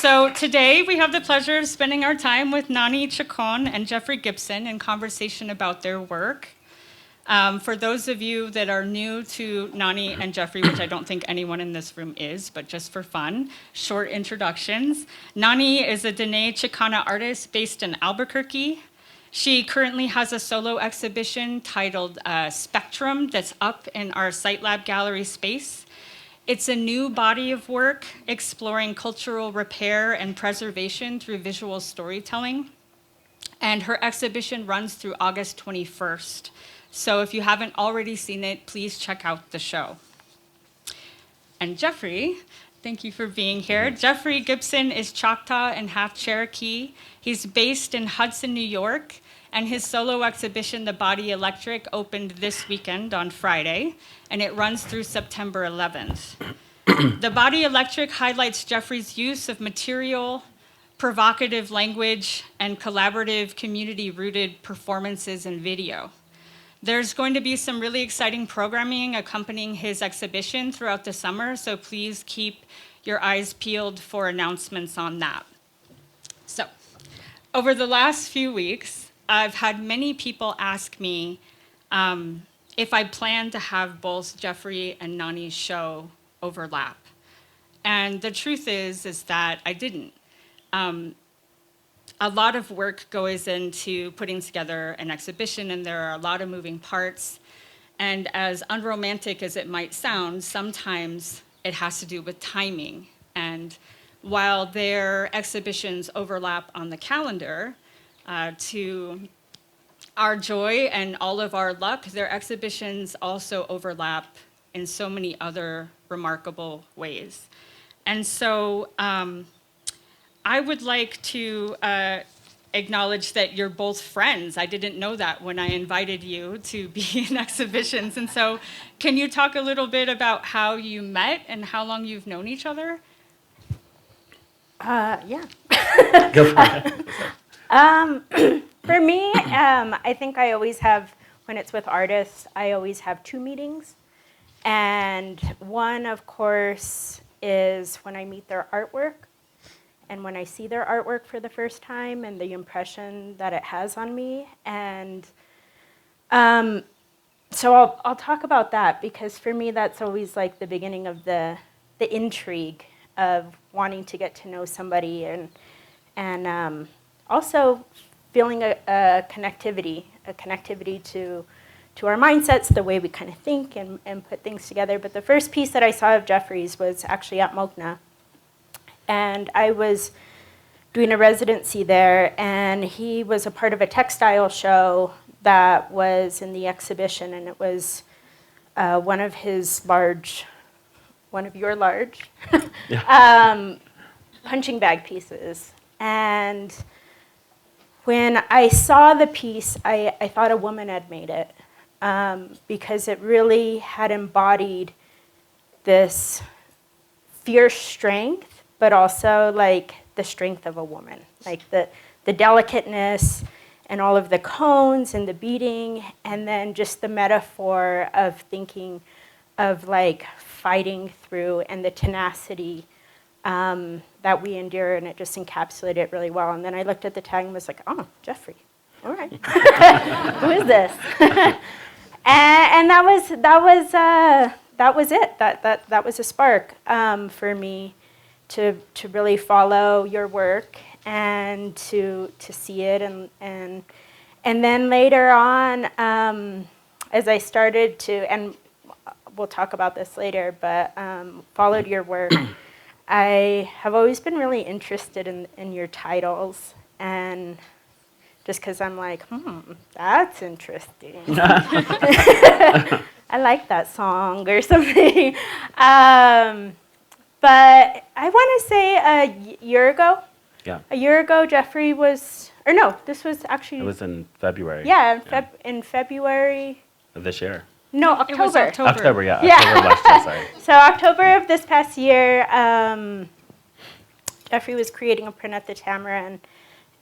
So today we have the pleasure of spending our time with Nani Chacon and Jeffrey Gibson in conversation about their work. For those of you that are new to Nani and Jeffrey, which I don't think anyone in this room is, but just for fun, short introductions. Nani is a Nani Chicana artist based in Albuquerque. She currently has a solo exhibition titled Spectrum that's up in our Site Lab gallery space. It's a new body of work exploring cultural repair and preservation through visual storytelling. And her exhibition runs through August 21st. So if you haven't already seen it, please check out the show. And Jeffrey, thank you for being here. Jeffrey Gibson is Choctaw and half Cherokee. He's based in Hudson, New York, and his solo exhibition, The Body Electric, opened this weekend on Friday, and it runs through September 11th. The Body Electric highlights Jeffrey's use of material, provocative language, and collaborative community-rooted performances and video. There's going to be some really exciting programming accompanying his exhibition throughout the summer, so please keep your eyes peeled for announcements on that. So, over the last few weeks, I've had many people ask me if I plan to have both Jeffrey and Nani's show overlap. And the truth is that I didn't. A lot of work goes into putting together an exhibition, and there are a lot of moving parts. And as unromantic as it might sound, sometimes it has to do with timing. And while their exhibitions overlap on the calendar, to our joy and all of our luck, their exhibitions also overlap in so many other remarkable ways. And so I would like to acknowledge that you're both friends. I didn't know that when I invited you to be in exhibitions. And so can you talk a little bit about how you met and how long you've known each other? Yeah. Go for it. For me, I think I always have, when it's with artists, I always have two meetings. And one, of course, is when I meet their artwork. And when I see their artwork for the first time and the impression that it has on me. And so I'll talk about that, because for me that's always like the beginning of the intrigue of wanting to get to know somebody, and also feeling a connectivity to our mindsets, the way we kind of think and put things together. But the first piece that I saw of Jeffrey's was actually at Mokna. And I was doing a residency there, and he was a part of a textile show that was in the exhibition, and it was one of your large punching bag pieces. And when I saw the piece, I thought a woman had made it, because it really had embodied this fierce strength, but also like the strength of a woman, like the delicateness and all of the cones and the beating, and then just the metaphor of thinking of like fighting through and the tenacity that we endure, and it just encapsulated it really well. And then I looked at the tag and was like, oh, Jeffrey, all right, who is this? and that was it. That was a spark for me to really follow your work and to see it, and then later on, as I started to, and we'll talk about this later, but followed your work, I have always been really interested in your titles, and just because I'm like, that's interesting. I like that song or something. But I want to say a year ago. Yeah. A year ago, Jeffrey was, or no, this was actually. It was in February. Yeah, in February. Of this year. No, October. It was October. October, yeah. Yeah. October of last year, sorry. So October of this past year, Jeffrey was creating a print at the Tamarind,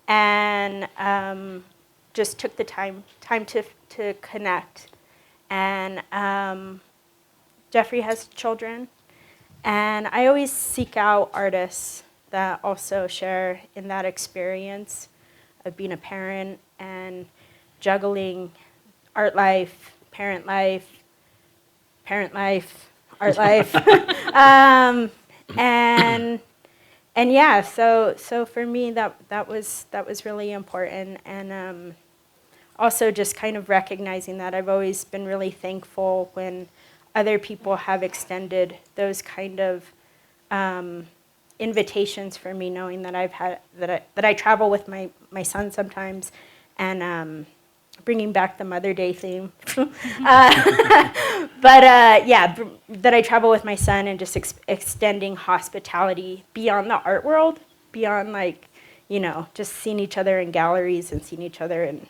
and just took the time to connect. And Jeffrey has children, and I always seek out artists that also share in that experience of being a parent and juggling art life, parent life, art life. And yeah, so for me that was really important, and also just kind of recognizing that I've always been really thankful when other people have extended those kind of invitations for me, knowing that I travel with my son sometimes, and bringing back the Mother Day theme. That I travel with my son and just extending hospitality beyond the art world, beyond just seeing each other in galleries and seeing each other in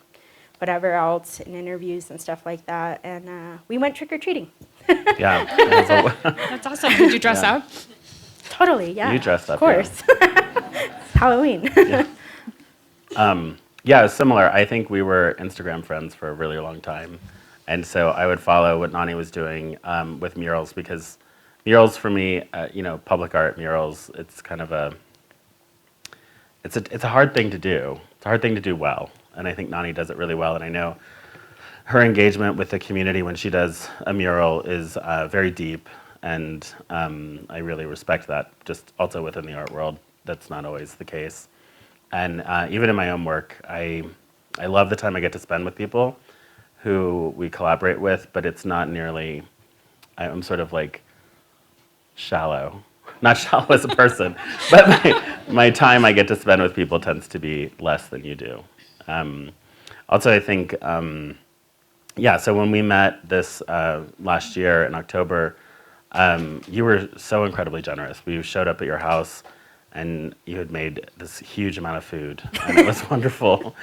whatever else, in interviews and stuff like that. And we went trick-or-treating. Yeah. That's awesome. Did you dress Yeah. up? Totally, yeah. You dressed up, of course. It's Halloween. Yeah, similar. I think we were Instagram friends for a really long time. And so I would follow what Nani was doing with murals, because murals for me, public art murals, it's kind of it's a hard thing to do. It's a hard thing to do well. And I think Nani does it really well. And I know her engagement with the community when she does a mural is very deep. And I really respect that. Just also within the art world, that's not always the case. And even in my own work, I love the time I get to spend with people who we collaborate with, but it's not nearly, I'm sort of like shallow. Not shallow as a person, but my time I get to spend with people tends to be less than you do. Also, I think, so when we met this last year in October, you were so incredibly generous. We showed up at your house, and you had made this huge amount of food, and it was wonderful.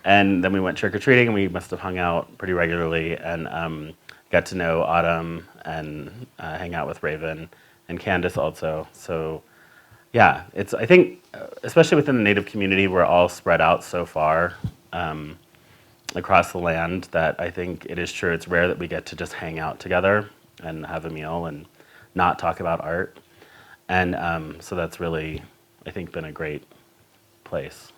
And then we went trick-or-treating, and we must have hung out pretty regularly, and got to know Autumn and hang out with Raven and Candace also. So yeah, I think, especially within the Native community, we're all spread out so far across the land that I think it is true. It's rare that we get to just hang out together and have a meal and not talk about art. And so that's really, I think, been a great place.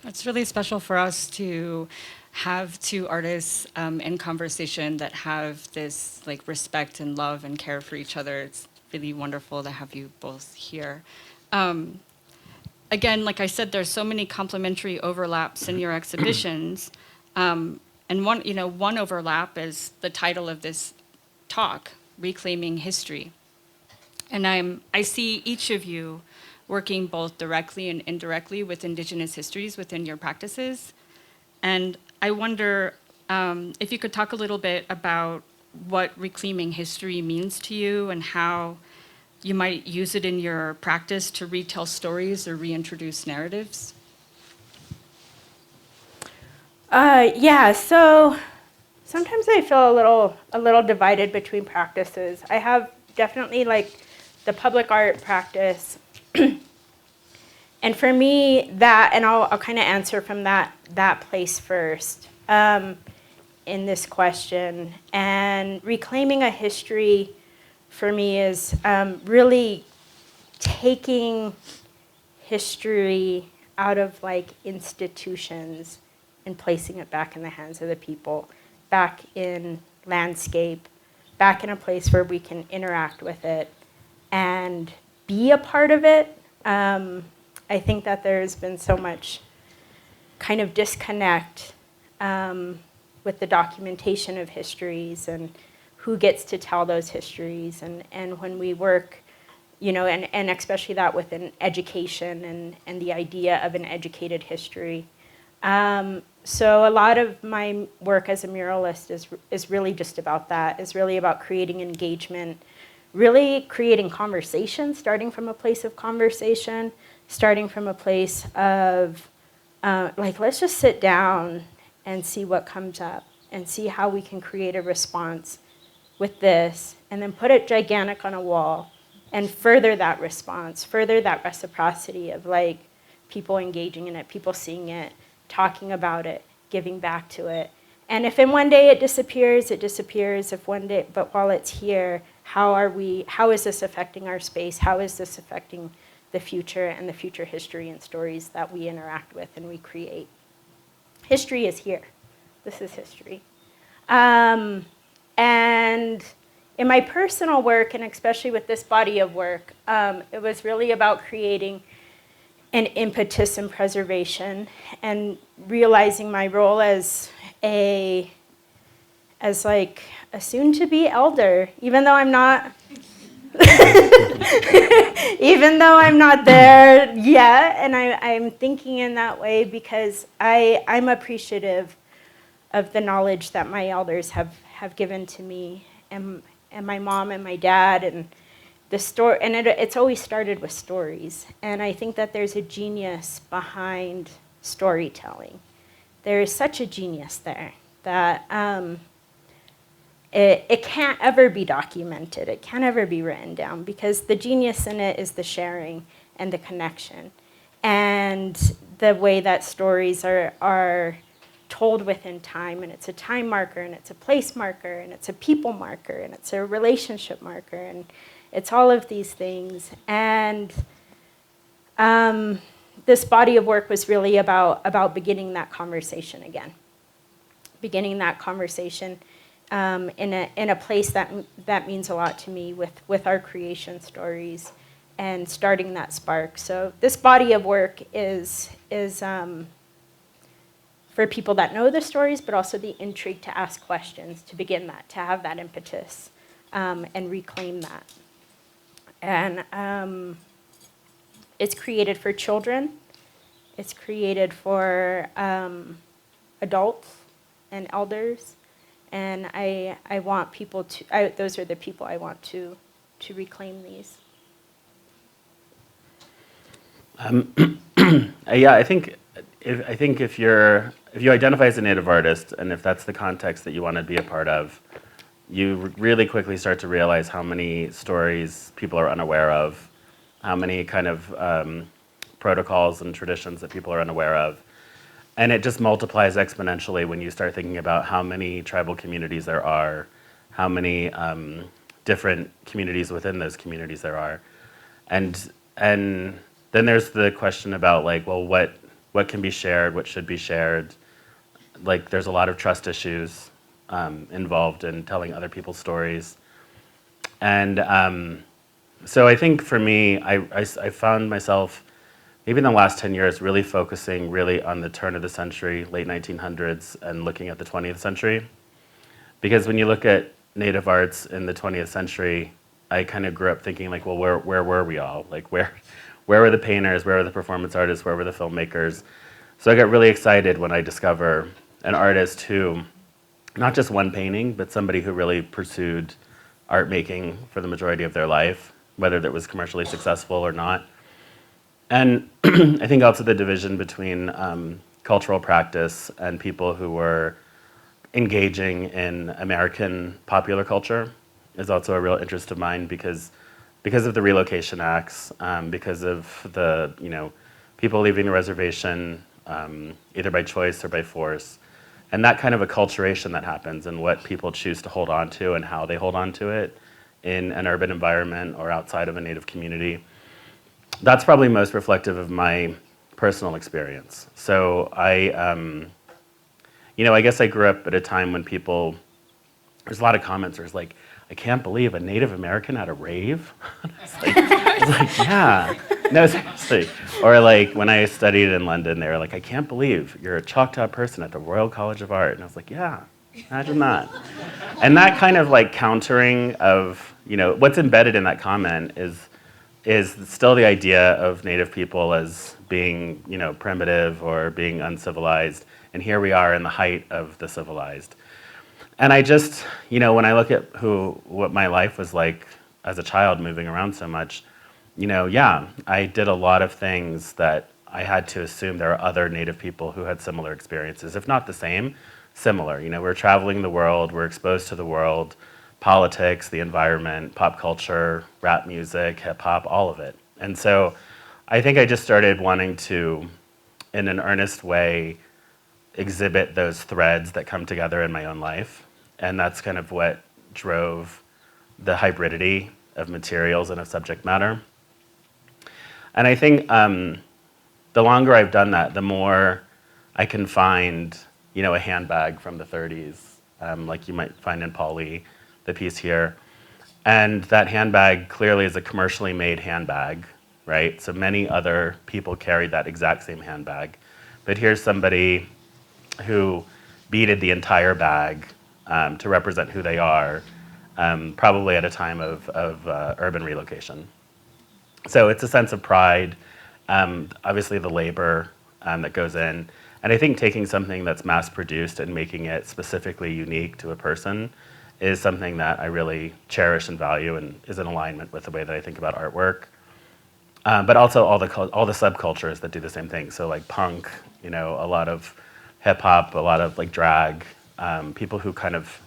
It's really special for us to have two artists in conversation that have this respect and love and care for each other. It's really wonderful to have you both here. Again, like I said, there's so many complementary overlaps in your exhibitions. And one overlap is the title of this talk, Reclaiming History. And I see each of you working both directly and indirectly with Indigenous histories within your practices. And I wonder if you could talk a little bit about what reclaiming history means to you and how you might use it in your practice to retell stories or reintroduce narratives. So sometimes I feel a little divided between practices. I have definitely the public art practice. And for me, and I'll kind of answer from that place first in this question. And reclaiming a history for me is really taking history out of institutions and placing it back in the hands of the people, back in landscape, back in a place where we can interact with it and be a part of it. I think that there's been so much kind of disconnect with the documentation of histories and who gets to tell those histories. And when we work, and especially that within education and the idea of an educated history. So a lot of my work as a muralist is really just about that, is really about creating engagement, really creating conversation, starting from a place of conversation, starting from a place of, let's just sit down and see what comes up and see how we can create a response with this, and then put it gigantic on a wall and further that response, further that reciprocity of people engaging in it, people seeing it, talking about it, giving back to it. And if in one day it disappears, it disappears. If one day, but while it's here, how is this affecting our space? How is this affecting the future and the future history and stories that we interact with and we create. History is here. This is history. And in my personal work, and especially with this body of work, it was really about creating an impetus in preservation and realizing my role as like a soon-to-be elder, even though I'm not even though I'm not there yet, and I'm thinking in that way because I'm appreciative of the knowledge that my elders have given to me, and my mom and my dad, and the story, and it's always started with stories. And I think that there's a genius behind storytelling. There is such a genius there that it can't ever be documented. It can't ever be written down because the genius in it is the sharing and the connection and the way that stories are told within time. And it's a time marker, and it's a place marker, and it's a people marker, and it's a relationship marker, and it's all of these things. And this body of work was really about beginning that conversation again. Beginning that conversation in a place that means a lot to me with our creation stories and starting that spark. So this body of work is for people that know the stories, but also the intrigue to ask questions, to begin that, to have that impetus and reclaim that. And it's created for children. It's created for adults and elders. And I want people to, those are the people I want to reclaim these. Yeah, I think if you identify as a Native artist, and if that's the context that you want to be a part of, you really quickly start to realize how many stories people are unaware of, how many kind of protocols and traditions that people are unaware of. And it just multiplies exponentially when you start thinking about how many tribal communities there are, how many different communities within those communities there are. And then there's the question about, like, well, what can be shared, what should be shared. Like, there's a lot of trust issues involved in telling other people's stories. And so I think for me, I found myself, maybe in the last 10 years, really focusing really on the turn of the century, late 1900s, and looking at the 20th century. Because when you look at Native arts in the 20th century, I kind of grew up thinking, like, well, where were we all? Like, where were the painters? Where were the performance artists? Where were the filmmakers? So I got really excited when I discover an artist who, not just one painting, but somebody who really pursued art making for the majority of their life, whether that was commercially successful or not. And I think also the division between cultural practice and people who were engaging in American popular culture is also a real interest of mine because of the relocation acts, because of the people leaving the reservation either by choice or by force, and that kind of acculturation that happens and what people choose to hold on to and how they hold on to it in an urban environment or outside of a Native community. That's probably most reflective of my personal experience. So I guess I grew up at a time when there's a lot of comments where it's like, I can't believe a Native American at a rave. It's like, yeah, no, seriously. Or like when I studied in London, they were like, I can't believe you're a Choctaw person at the Royal College of Art. And I was like, yeah, imagine that. And that kind of like countering of, what's embedded in that comment is still the idea of Native people as being, primitive or being uncivilized. And here we are in the height of the civilized. And I just, when I look at what my life was like as a child moving around so much, I did a lot of things that I had to assume there are other Native people who had similar experiences, if not the same, similar. We're traveling the world, we're exposed to the world, politics, the environment, pop culture, rap music, hip hop, all of it. And so I think I just started wanting to, in an earnest way, exhibit those threads that come together in my own life. And that's kind of what drove the hybridity of materials and of subject matter. And I think the longer I've done that, the more I can find, a handbag from the 30s, like you might find in Polly, the piece here. And that handbag clearly is a commercially made handbag, right? So many other people carried that exact same handbag. But here's somebody who beaded the entire bag to represent who they are, probably at a time of urban relocation. So it's a sense of pride, obviously the labor that goes in. And I think taking something that's mass produced and making it specifically unique to a person is something that I really cherish and value and is in alignment with the way that I think about artwork. But also all the subcultures that do the same thing. So like punk, a lot of hip hop, a lot of like drag, people who kind of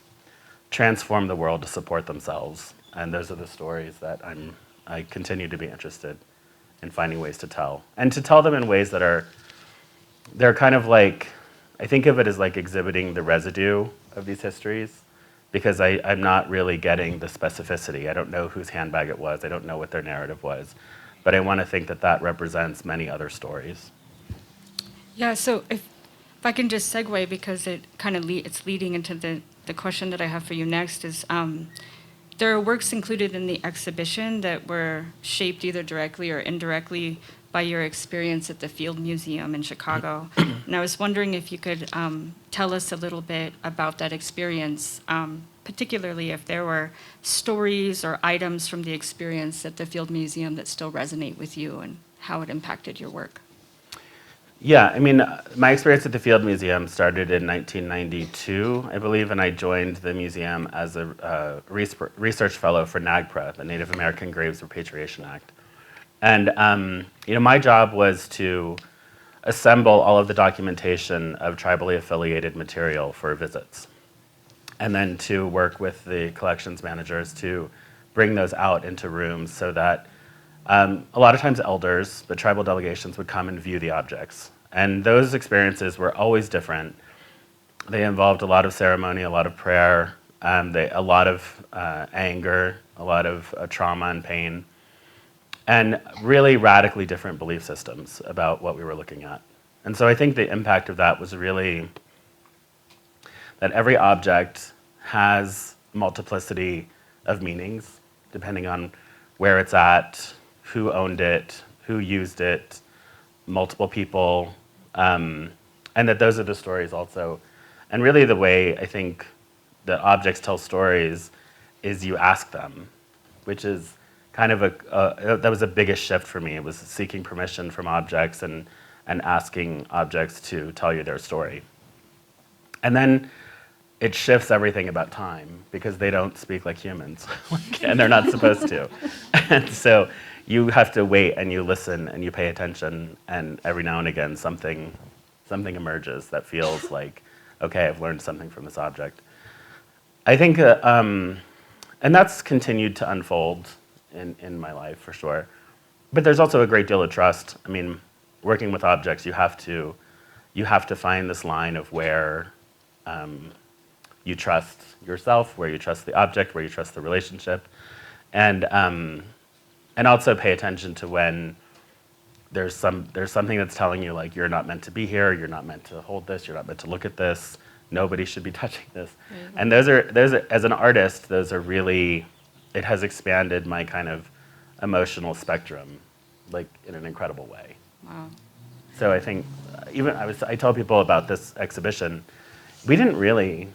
transform the world to support themselves. And those are the stories that I continue to be interested in finding ways to tell. And to tell them in ways that they're kind of like, I think of it as like exhibiting the residue of these histories, because I'm not really getting the specificity. I don't know whose handbag it was. I don't know what their narrative was. But I want to think that represents many other stories. Yeah, so if I can just segue, because it kind of it's leading into the question that I have for you next is, there are works included in the exhibition that were shaped either directly or indirectly by your experience at the Field Museum in Chicago. And I was wondering if you could tell us a little bit about that experience, particularly if there were stories or items from the experience at the Field Museum that still resonate with you and how it impacted your work. Yeah, I mean, my experience at the Field Museum started in 1992, I believe, and I joined the museum as a research fellow for NAGPRA, the Native American Graves Repatriation Act. And my job was to assemble all of the documentation of tribally affiliated material for visits, and then to work with the collections managers to bring those out into rooms so that a lot of times elders, the tribal delegations, would come and view the objects. And those experiences were always different. They involved a lot of ceremony, a lot of prayer, a lot of anger, a lot of trauma and pain, and really radically different belief systems about what we were looking at. And so I think the impact of that was really that every object has multiplicity of meanings, depending on where it's at, who owned it, who used it, multiple people, and that those are the stories also. And really the way I think the objects tell stories is you ask them, which is kind of that was the biggest shift for me. It was seeking permission from objects and asking objects to tell you their story. And then it shifts everything about time, because they don't speak like humans, and they're not supposed to. And so you have to wait and you listen and you pay attention, and every now and again something emerges that feels like, okay, I've learned something from this object. I think, and that's continued to unfold in my life for sure. But there's also a great deal of trust. I mean, working with objects, you have to find this line of where you trust yourself, where you trust the object, where you trust the relationship, and also pay attention to when there's something that's telling you, like, you're not meant to be here, you're not meant to hold this, you're not meant to look at this, nobody should be touching this. Mm-hmm. And those are, as an artist, those are really, it has expanded my kind of emotional spectrum, like, in an incredible way. Wow. So I think, I tell people about this exhibition, we didn't really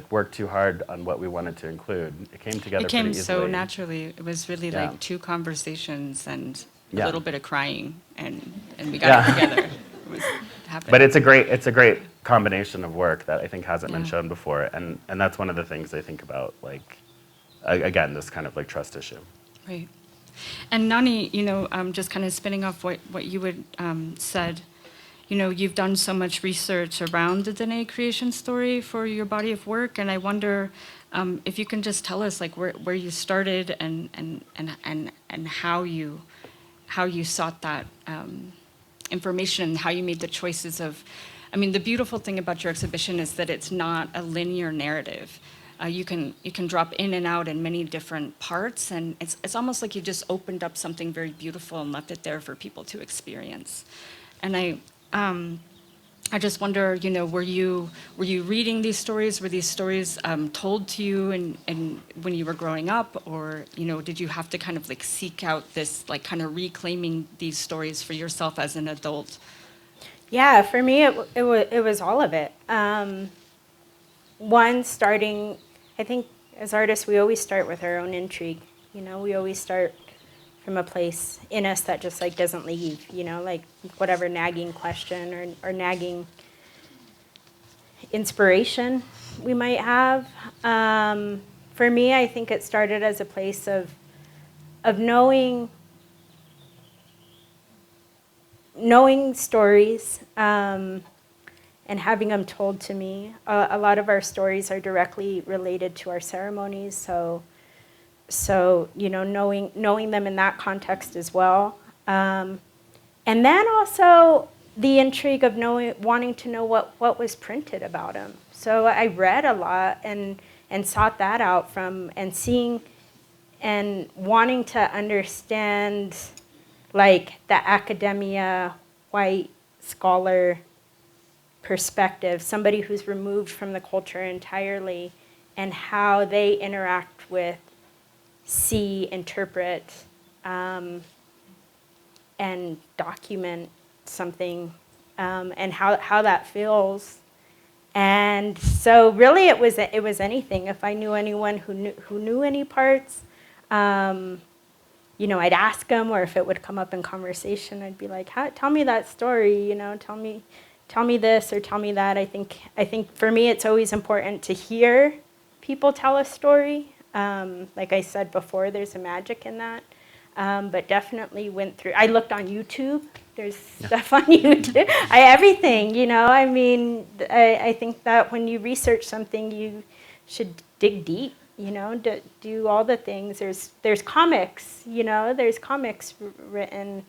work too hard on what we wanted to include. It came together pretty easily. It came so naturally. It was really like two conversations and a little bit of crying, and we got it together. It happened. But it's a great combination of work that I think hasn't been shown before, and that's one of the things I think about, again, this kind of trust issue. Right. And Nani, just kind of spinning off what you had said, you've done so much research around the Dene creation story for your body of work, and I wonder if you can just tell us where you started and how you sought that information, and how you made the choices of. I mean, the beautiful thing about your exhibition is that it's not a linear narrative. you can drop in and out in many different parts, and it's almost like you just opened up something very beautiful and left it there for people to experience. And I just wonder, were you reading these stories? Were these stories told to you and when you were growing up, or did you have to kind of like seek out this, like kind of reclaiming these stories for yourself as an adult? Yeah, for me, it was all of it. One, starting, I think as artists, we always start with our own intrigue. We always start from a place in us that just like doesn't leave, like whatever nagging question or nagging inspiration we might have. For me, I think it started as a place of knowing stories, and having them told to me. A lot of our stories are directly related to our ceremonies, so knowing them in that context as well. And then also the intrigue of wanting to know what was printed about them. So I read a lot and sought that out from, and seeing and wanting to understand, like, the academia, white scholar perspective, somebody who's removed from the culture entirely, and how they interact with, see, interpret, and document something, and how that feels. And so really it was anything. If I knew anyone who knew any parts, I'd ask them, or if it would come up in conversation, I'd be like, tell me that story, tell me this or tell me that. I think for me it's always important to hear people tell a story. Like I said before, there's a magic in that. But definitely I looked on YouTube. There's stuff on YouTube. Everything, I think that when you research something, you should dig deep, do all the things. There's comics, there's comics written,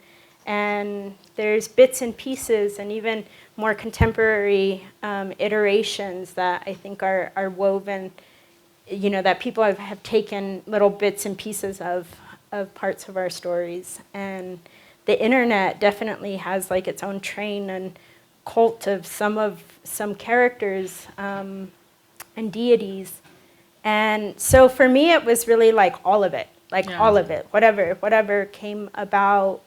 and there's bits and pieces, and even more contemporary iterations that I think are woven, that people have taken little bits and pieces of parts of our stories. And the internet definitely has like its own train and cult of some characters and deities. And so for me, it was really like all of it, all of it, whatever came about,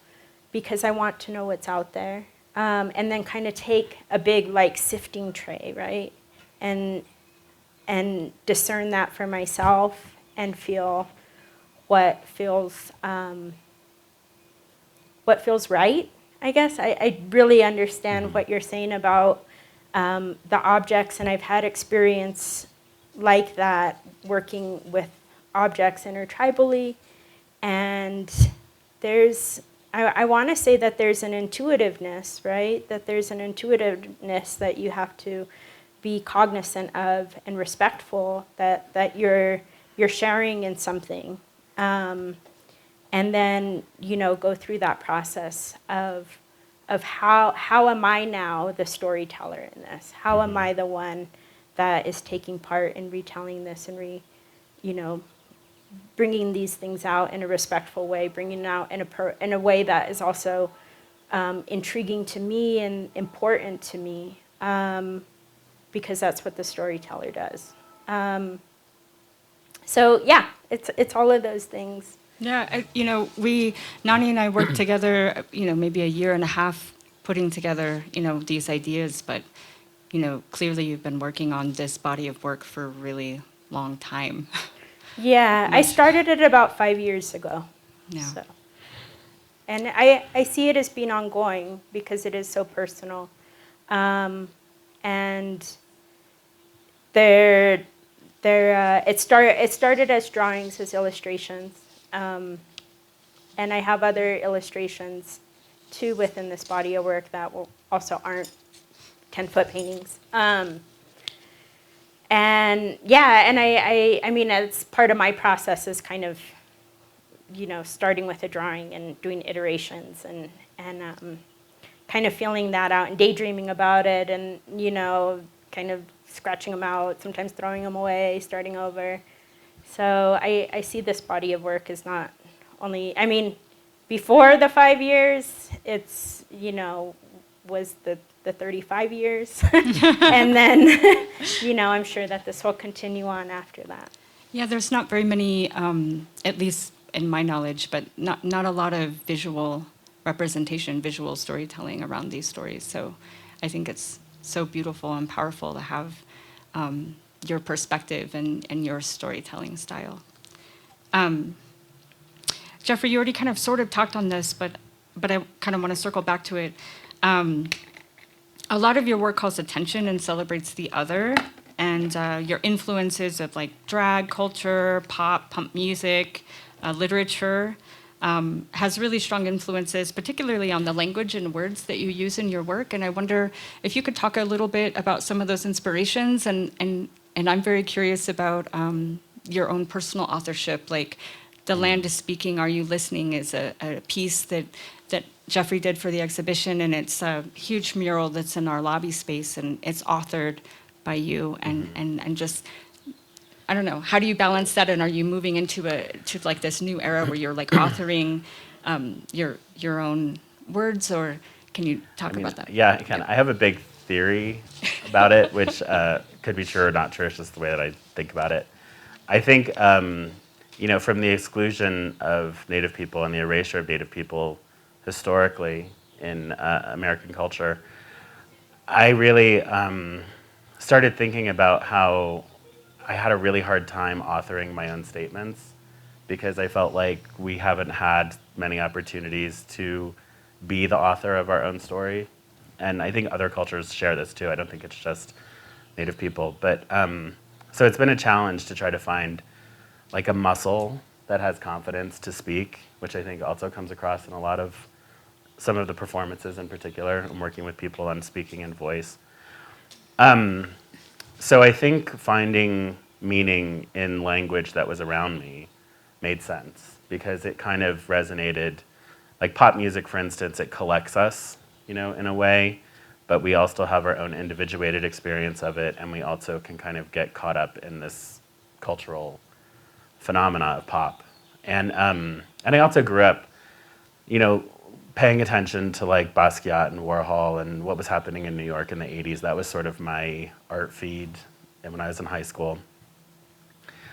because I want to know what's out there. And then kind of take a big like sifting tray, right? And discern that for myself and feel what feels right, I guess. I really understand what you're saying about the objects, and I've had experience like that working with objects intertribally. And I want to say that there's an intuitiveness, right? That there's an intuitiveness that you have to be cognizant of and respectful, that you're sharing in something. And then, go through that process of how am I now the storyteller in this? How am I the one that is taking part in retelling this and bringing these things out in a respectful way, bringing it out in a way that is also intriguing to me and important to me, because that's what the storyteller does. So yeah, it's all of those things. Yeah, Nani and I worked together, maybe a year and a half putting together, these ideas, but, clearly you've been working on this body of work for a really long time. Yeah, I started it about 5 years ago. Yeah. So. And I see it as being ongoing because it is so personal. And it started as drawings, as illustrations. And I have other illustrations too within this body of work that also aren't 10-foot paintings. And yeah, and I mean, as part of my process is kind of, starting with a drawing and doing iterations and kind of feeling that out and daydreaming about it, and kind of scratching them out, sometimes throwing them away, starting over. So I see this body of work as not only, I mean, before the 5 years, it's, was the 35 years. And then, I'm sure that this will continue on after that. Yeah, there's not very many, at least in my knowledge, but not a lot of visual representation, visual storytelling around these stories. So I think it's so beautiful and powerful to have your perspective and your storytelling style. Jeffrey, you already kind of sort of talked on this, but I kind of want to circle back to it. A lot of your work calls attention and celebrates the other, and your influences of like drag culture, punk music, literature, has really strong influences, particularly on the language and words that you use in your work. And I wonder if you could talk a little bit about some of those inspirations, and I'm very curious about your own personal authorship, like The Land is Speaking, Are You Listening is a piece that Jeffrey did for the exhibition, and it's a huge mural that's in our lobby space, and it's authored by you, and just, I don't know, how do you balance that, and are you moving into like this new era where you're like authoring your own words, or can you talk about that? Yeah, I can. I have a big theory about it, which could be true or not true. It's just the way that I think about it. I think, from the exclusion of Native people and the erasure of Native people historically in American culture, I really started thinking about how I had a really hard time authoring my own statements because I felt like we haven't had many opportunities to be the author of our own story. And I think other cultures share this too. I don't think it's just Native people. But so it's been a challenge to try to find like a muscle that has confidence to speak, which I think also comes across in some of the performances in particular. I'm working with people on speaking and voice. So I think finding meaning in language that was around me made sense because it kind of resonated. Like pop music, for instance, it collects us, in a way, but we all still have our own individuated experience of it, and we also can kind of get caught up in this cultural phenomena of pop. And I also grew up, paying attention to like Basquiat and Warhol and what was happening in New York in the 80s. That was sort of my art feed when I was in high school.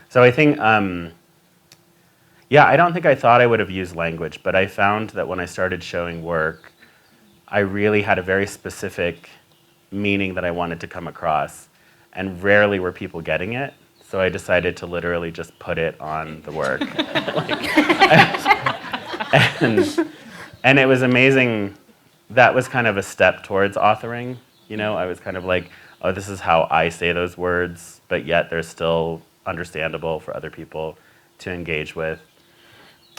So I think, I don't think I thought I would have used language, but I found that when I started showing work, I really had a very specific meaning that I wanted to come across, and rarely were people getting it. So I decided to literally just put it on the work. And it was amazing. That was kind of a step towards authoring. I was kind of like, oh, this is how I say those words, but yet they're still understandable for other people to engage with.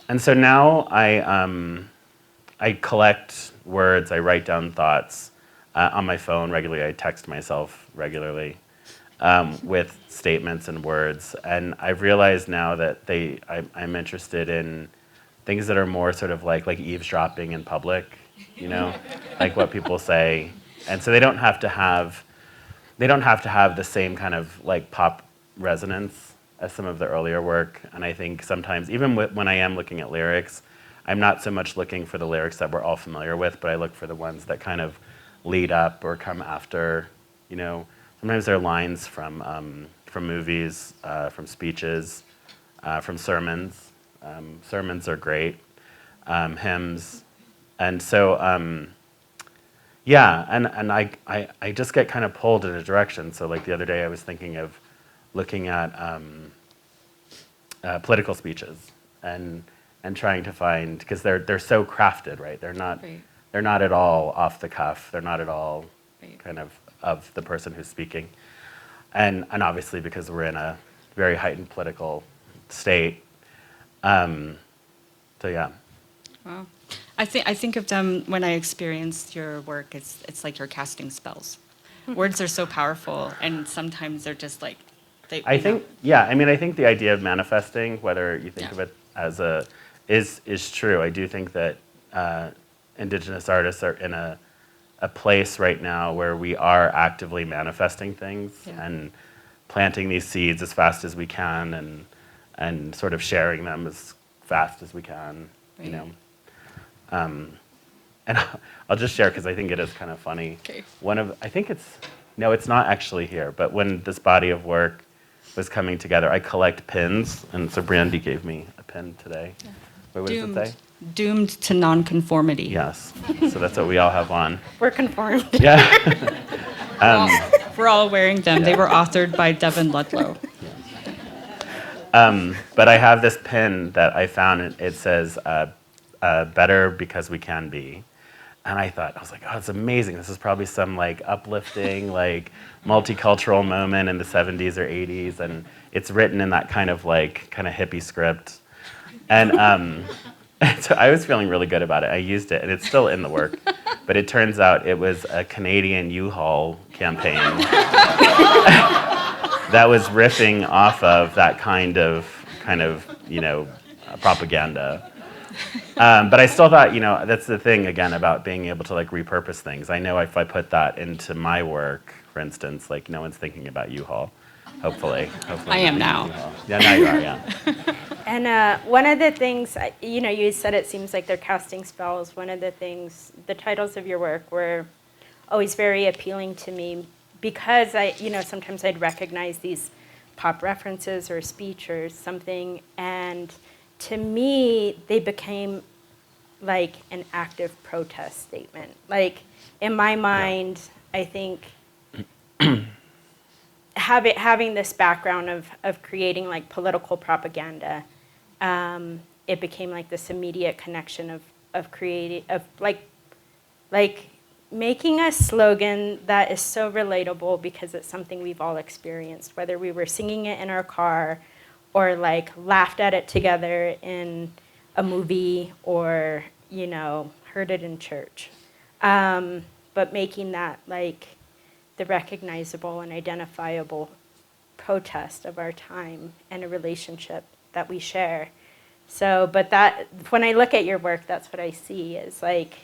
And so now I collect words, I write down thoughts on my phone regularly. I text myself regularly with statements and words. And I've realized now that I'm interested in things that are more sort of like eavesdropping in public, like what people say. And so they don't have to have the same kind of like pop resonance as some of the earlier work. And I think sometimes, even when I am looking at lyrics, I'm not so much looking for the lyrics that we're all familiar with, but I look for the ones that kind of lead up or come after. Sometimes they're lines from movies, from speeches, from sermons. Sermons are great, hymns, and so and I just get kind of pulled in a direction. So like the other day, I was thinking of looking at political speeches and trying to find, because they're so crafted, right? They're not at all off the cuff. They're not at all kind of the person who's speaking, and obviously because we're in a very heightened political state. So yeah. Wow. I think of them when I experienced your work. It's like you're casting spells. Words are so powerful, and sometimes they're just like. I think the idea of manifesting, whether you think of it as is true. I do think that Indigenous artists are in a a place right now where we are actively manifesting things and planting these seeds as fast as we can and sort of sharing them as fast as we can, you know. And I'll just share because I think it is kind of funny. Okay. No, it's not actually here, but when this body of work was coming together, I collect pins, and so Brandee gave me a pin today. Yeah. What does it say? Doomed to nonconformity. Yes, so that's what we all have on. We're conformed. Yeah. We're all wearing them. They were authored by Devin Ludlow. But I have this pin that I found, and it says, better because we can be. And I was like, oh, it's amazing. This is probably some like uplifting, like multicultural moment in the 70s or 80s. And it's written in that kind of hippie script. And so I was feeling really good about it. I used it, and it's still in the work. But it turns out it was a Canadian U-Haul campaign that was riffing off of that kind of propaganda. But I still thought, that's the thing, again, about being able to, repurpose things. I know if I put that into my work, for instance, no one's thinking about U-Haul, hopefully. I am now. U-Haul. Yeah, now you are, yeah. And one of the things, you said it seems like they're casting spells. One of the things, the titles of your work were always very appealing to me because sometimes I'd recognize these pop references or speech or something, and to me, they became like an active protest statement. Like, in my mind, I think having this background of creating like political propaganda, it became like this immediate connection of creating, of like making a slogan that is so relatable because it's something we've all experienced, whether we were singing it in our car or like laughed at it together in a movie or, heard it in church. But making that like the recognizable and identifiable protest of our time and a relationship that we share. So, but that, when I look at your work, that's what I see is like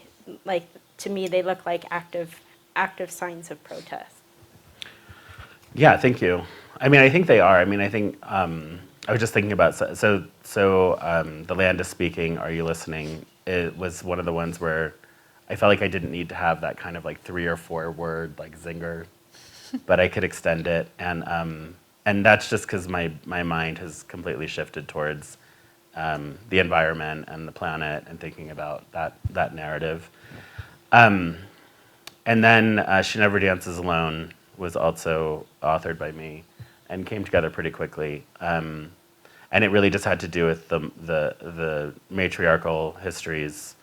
to me, they look like active signs of protest. Yeah, thank you. I mean, I think they are. I mean, I think, I was just thinking about, The Land is Speaking, Are You Listening? It was one of the ones where I felt like I didn't need to have that kind of 3 or 4 word zinger, but I could extend it. And that's just because my mind has completely shifted towards the environment and the planet and thinking about that narrative. And then She Never Dances Alone was also authored by me and came together pretty quickly. And it really just had to do with the matriarchal histories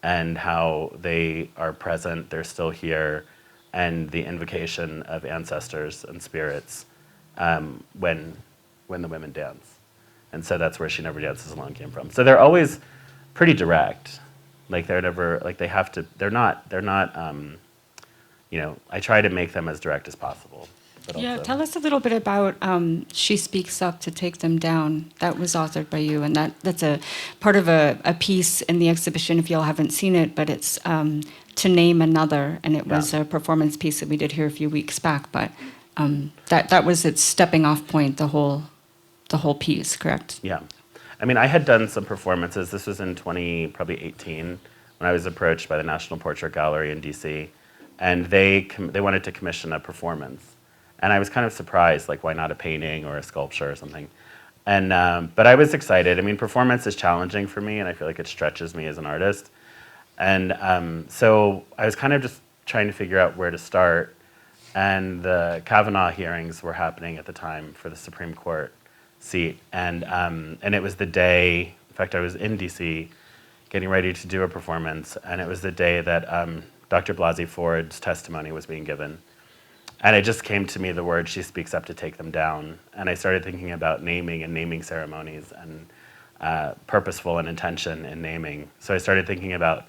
and how they are present, they're still here, and the invocation of ancestors and spirits when the women dance. And so that's where She Never Dances Alone came from. So they're always pretty direct. They're never, they have to, they're not, I try to make them as direct as possible. But Yeah, also, tell us a little bit about She Speaks Up to Take Them Down. That was authored by you, and that's a part of a piece in the exhibition, if y'all haven't seen it, but it's To Name Another, and it was a performance piece that we did here a few weeks back, but that was its stepping off point, the whole piece, correct? Yeah. I mean, I had done some performances. This was in probably 18, when I was approached by the National Portrait Gallery in DC, and they wanted to commission a performance. And I was kind of surprised, why not a painting or a sculpture or something? And but I was excited. I mean, performance is challenging for me, and I feel like it stretches me as an artist. And so I was kind of just trying to figure out where to start. And the Kavanaugh hearings were happening at the time for the Supreme Court seat. And it was the day, in fact, I was in DC getting ready to do a performance, and it was the day that Dr. Blasey Ford's testimony was being given. And it just came to me the word She Speaks Up to Take Them Down. And I started thinking about naming and naming ceremonies and purposeful and intention in naming. So I started thinking about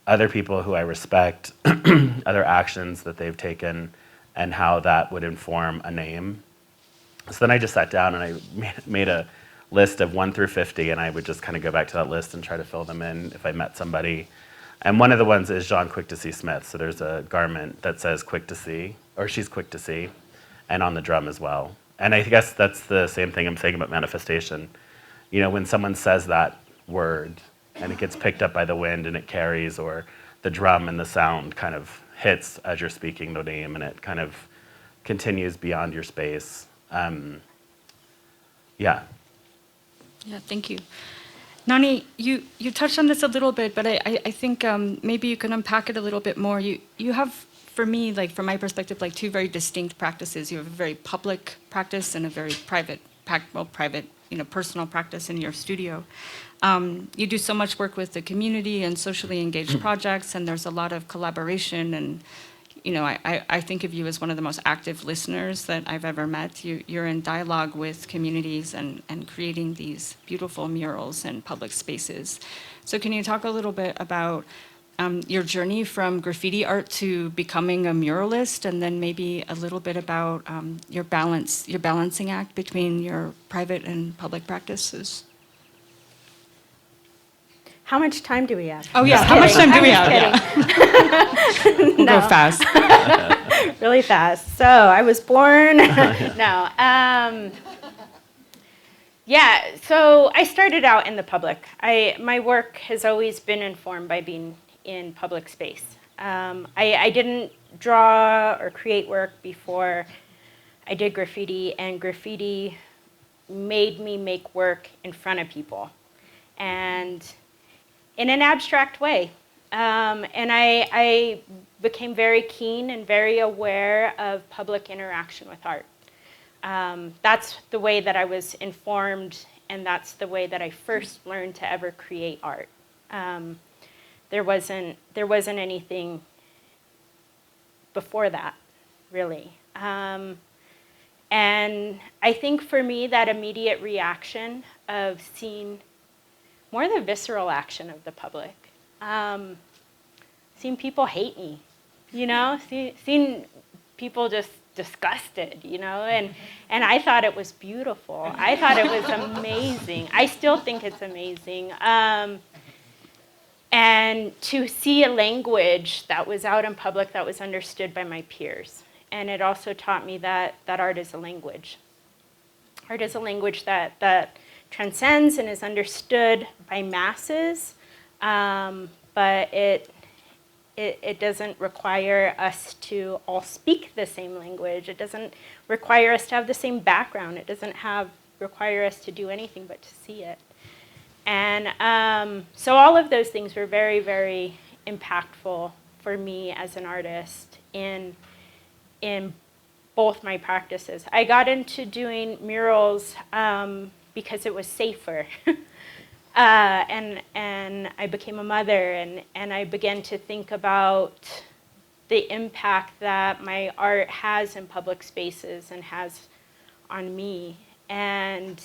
other people who I respect, other actions that they've taken, and how that would inform a name. So then I just sat down and I made a list of 1 through 50, and I would just kind of go back to that list and try to fill them in if I met somebody. And one of the ones is John Quick to See Smith. So there's a garment that says Quick to See, or she's quick to see, and on the drum as well. And I guess that's the same thing I'm saying about manifestation. You know, when someone says that word and it gets picked up by the wind and it carries, or the drum and the sound kind of hits as you're speaking the name and it kind of continues beyond your space. Yeah. Yeah, thank you. Nani, you touched on this a little bit, but I think maybe you can unpack it a little bit more. You have, for me, like from my perspective, like two very distinct practices. You have a very public practice and a very private, personal practice in your studio. You do so much work with the community and socially engaged projects, and there's a lot of collaboration. And I think of you as one of the most active listeners that I've ever met. You're in dialogue with communities and creating these beautiful murals and public spaces. So can you talk a little bit about your journey from graffiti art to becoming a muralist, and then maybe a little bit about your balancing act between your private and public practices? How much time do we have? Oh yeah, how much time do we have? Yeah. We'll go fast. Really fast. So I was born. No. Yeah. So I started out in the public. My work has always been informed by being in public space. I didn't draw or create work before I did graffiti, and graffiti made me make work in front of people, and in an abstract way. And I became very keen and very aware of public interaction with art. That's the way that I was informed, and that's the way that I first learned to ever create art. There wasn't anything before that, really. And I think for me, that immediate reaction of seeing more the visceral action of the public, seeing people hate me, seeing people just disgusted, and I thought it was beautiful. I thought it was amazing. I still think it's amazing. And to see a language that was out in public that was understood by my peers. And it also taught me that art is a language. Art is a language that transcends and is understood by masses, but it doesn't require us to all speak the same language. It doesn't require us to have the same background. It doesn't require us to do anything but to see it. And so all of those things were very, very impactful for me as an artist in both my practices. I got into doing murals because it was safer. And I became a mother, and I began to think about the impact that my art has in public spaces and has on me. And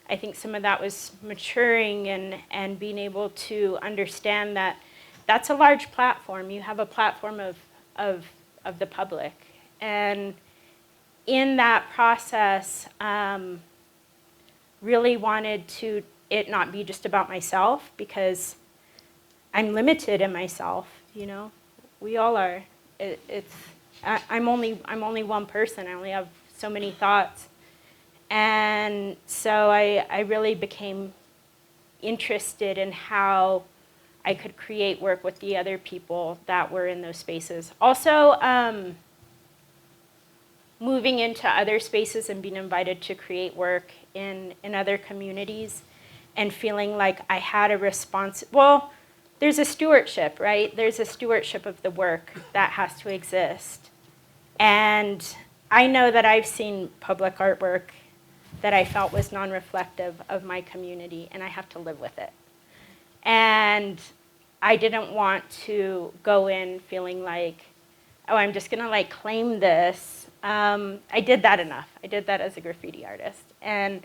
I think some of that was maturing and being able to understand that that's a large platform. You have a platform of the public. And in that process, really wanted to it not be just about myself, because I'm limited in myself, We all are. I'm only one person. I only have so many thoughts. And so I really became interested in how I could create work with the other people that were in those spaces. Also, moving into other spaces and being invited to create work in other communities, and feeling like I had a well, there's a stewardship, right? There's a stewardship of the work that has to exist. And I know that I've seen public artwork that I felt was non-reflective of my community, and I have to live with it. And I didn't want to go in feeling like, oh, I'm just gonna claim this. I did that enough. I did that as a graffiti artist. And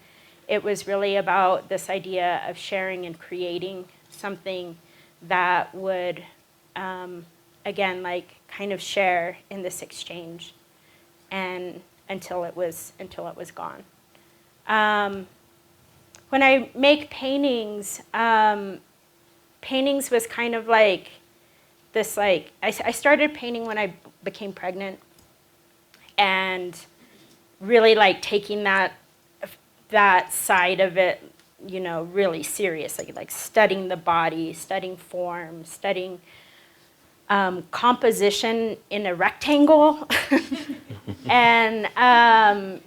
it was really about this idea of sharing and creating something that would, again, kind of share in this exchange, and until it was gone. When I make paintings, paintings was kind of like this like, I started painting when I became pregnant, and really like taking that side of it, you know, really serious, like studying the body, studying form, studying composition in a rectangle, and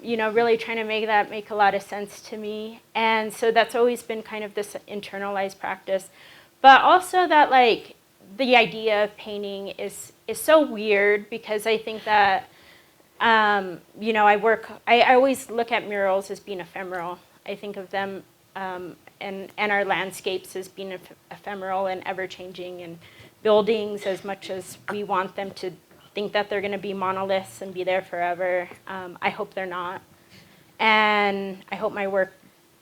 you know, really trying to make a lot of sense to me. And so that's always been kind of this internalized practice, but also that like the idea of painting is so weird, because I think that you know, I always look at murals as being ephemeral. I think of them and our landscapes as being ephemeral and ever-changing, and buildings, as much as we want them to think that they're going to be monoliths and be there forever. I hope they're not. And I hope my work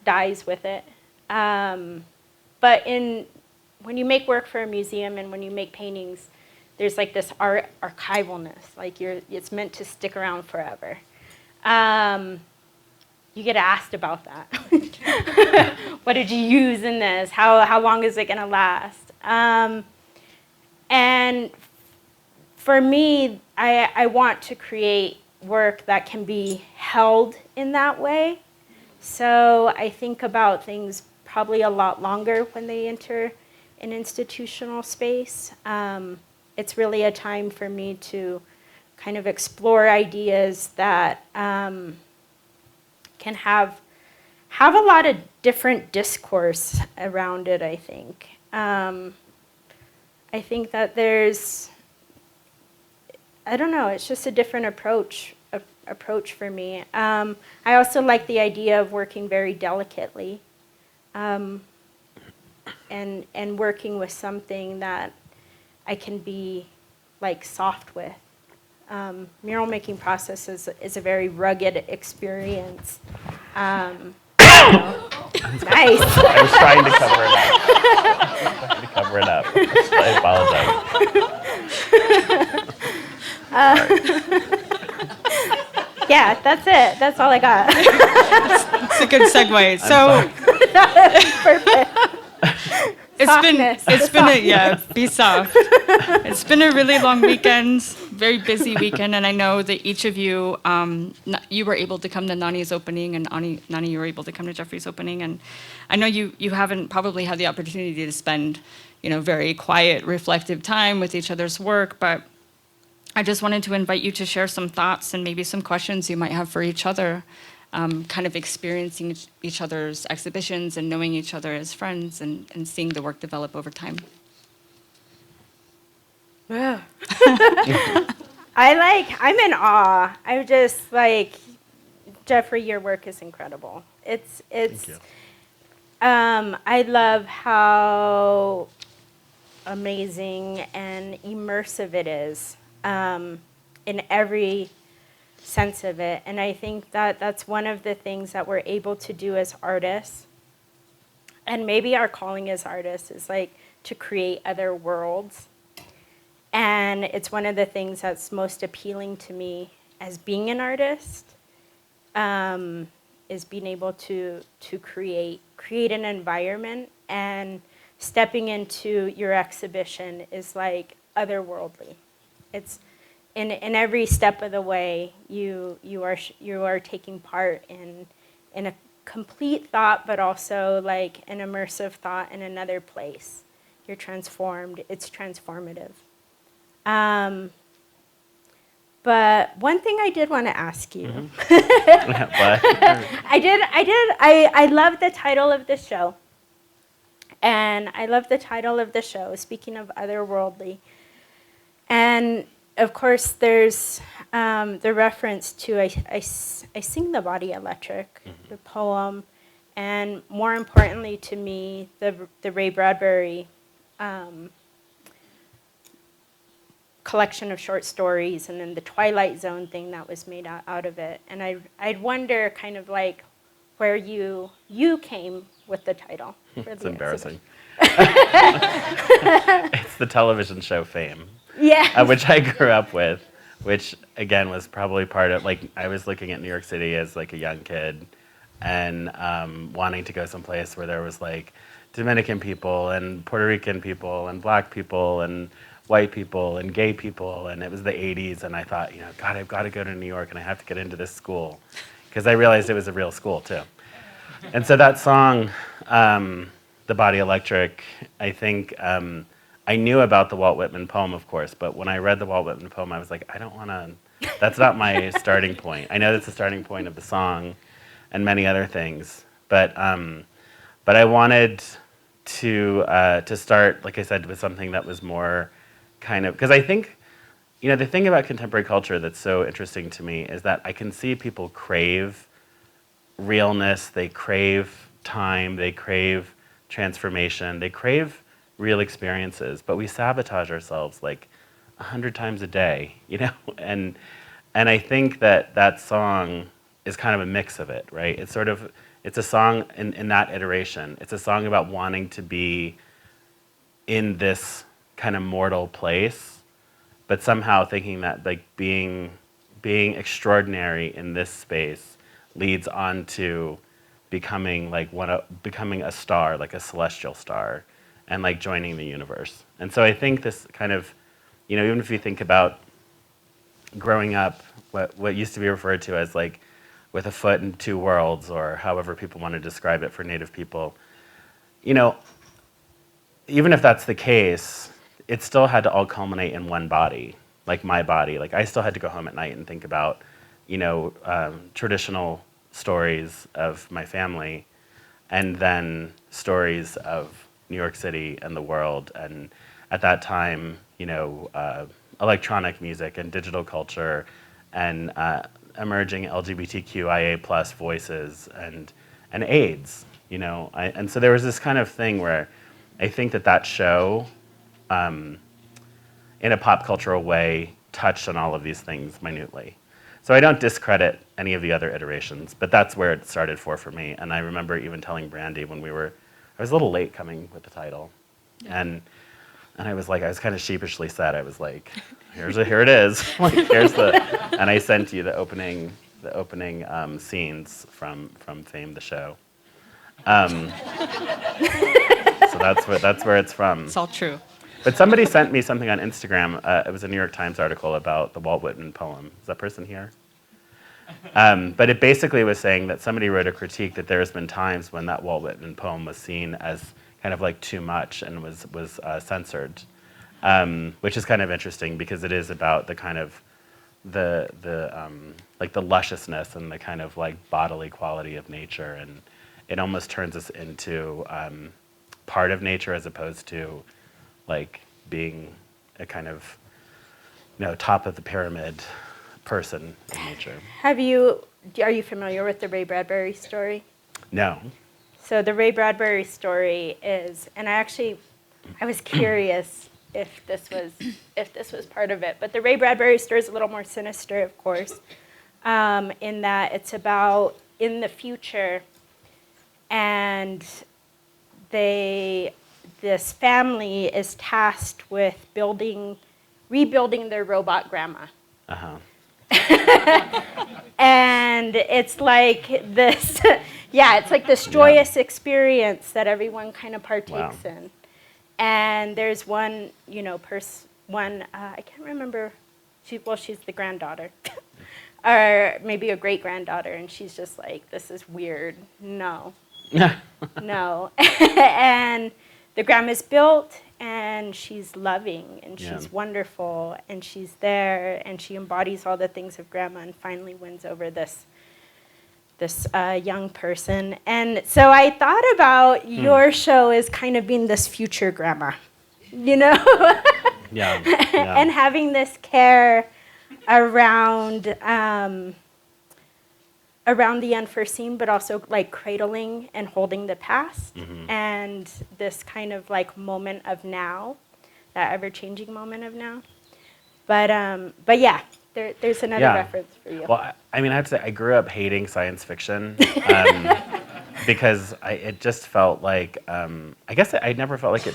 dies with it. But when you make work for a museum and when you make paintings, there's like this archivalness, like it's meant to stick around forever. You get asked about that. What did you use in this? How long is it going to last? And for me, I want to create work that can be held in that way. So I think about things probably a lot longer when they enter an institutional space. It's really a time for me to kind of explore ideas that can have a lot of different discourse around it, I think. I think that there's, I don't know, it's just a different approach for me. I also like the idea of working very delicately, and working with something that I can be like soft with. Mural making process is a very rugged experience. Nice. I was trying to cover it up. I apologize. Yeah, that's it. That's all I got. It's a good segue. So Perfect. it's been be soft. It's been a really long weekend, very busy weekend, and I know that each of you, you were able to come to Nani's opening, and Nani, you were able to come to Jeffrey's opening, and I know you haven't probably had the opportunity to spend, you know, very quiet, reflective time with each other's work, but I just wanted to invite you to share some thoughts and maybe some questions you might have for each other, kind of experiencing each other's exhibitions and knowing each other as friends and seeing the work develop over time. Yeah. I'm in awe. I'm just like, Jeffrey, your work is incredible. It's Thank you. I love how amazing and immersive it is, in every sense of it. And I think that that's one of the things that we're able to do as artists. And maybe our calling as artists is like to create other worlds. And it's one of the things that's most appealing to me as being an artist, is being able to create an environment, and stepping into your exhibition is like otherworldly. It's in every step of the way you are taking part in a complete thought, but also like an immersive thought in another place. You're transformed. It's transformative. But one thing I did want to ask you. I love the title of the show. And I love the title of the show, speaking of otherworldly. And of course, there's the reference to I Sing the Body Electric, the poem, and more importantly to me, the Ray Bradbury collection of short stories, and then the Twilight Zone thing that was made out of it. And I'd wonder kind of like where you came with the title. It's embarrassing. It's the television show Fame. Yeah. Which I grew up with, which again was probably part of, like, I was looking at New York City as like a young kid, and wanting to go someplace where there was like Dominican people and Puerto Rican people and black people and white people and gay people, and it was the 80s, and I thought, God, I've got to go to New York, and I have to get into this school, because I realized it was a real school, too. And so that song, The Body Electric, I think I knew about the Walt Whitman poem, of course, but when I read the Walt Whitman poem, I was like, I don't want to, that's not my starting point. I know that's the starting point of the song and many other things, but I wanted to start, like I said, with something that was more kind of, because I think, the thing about contemporary culture that's so interesting to me is that I can see people crave realness, they crave time, they crave transformation, they crave real experiences, but we sabotage ourselves like 100 times a day, and I think that song is kind of a mix of it, right? It's a song in that iteration. It's a song about wanting to be in this kind of mortal place, but somehow thinking that like being extraordinary in this space leads on to becoming becoming a star, like a celestial star, and like joining the universe. And so I think this kind of, even if you think about growing up, what used to be referred to as like with a foot in two worlds, or however people want to describe it for Native people, even if that's the case, it still had to all culminate in one body, like my body. Like I still had to go home at night and think about, traditional stories of my family, and then stories of New York City and the world, and at that time, electronic music and digital culture, and emerging LGBTQIA+ voices, and AIDS, and so there was this kind of thing where I think that show, in a pop cultural way, touched on all of these things minutely. So I don't discredit any of the other iterations, but that's where it started for me. And I remember even telling Brandee when I was a little late coming with the title, and I was kind of sheepishly said, I was like, here it is, like and I sent you the opening scenes from Fame the Show. So that's where it's from. It's all true. But somebody sent me something on Instagram. It was a New York Times article about the Walt Whitman poem. Is that person here? But it basically was saying that somebody wrote a critique that there's been times when that Walt Whitman poem was seen as kind of like too much and was censored, which is kind of interesting because it is about the kind of the lusciousness and the kind of like bodily quality of nature, and it almost turns us into part of nature as opposed to like being a kind of top of the pyramid person in nature. Are you familiar with the Ray Bradbury story? No. So the Ray Bradbury story is, and I was curious if this was part of it, but the Ray Bradbury story is a little more sinister, of course, in that it's about in the future, and this family is tasked with rebuilding their robot grandma. Uh-huh. And it's like this, it's like this joyous experience that everyone kind of partakes in. And there's one, I can't remember, she's the granddaughter, or maybe a great granddaughter, and she's just like, this is weird, no. No. And the grandma's built, and she's loving, and she's wonderful, and she's there, and she embodies all the things of grandma, and finally wins over this young person. And so I thought about your show as kind of being this future grandma, and having this care around the unforeseen, but also like cradling and holding the past, and this kind of like moment of now, that ever-changing moment of now. But yeah, there's another reference for you. Well, I mean, I have to say, I grew up hating science fiction because it just felt like, I guess I never felt like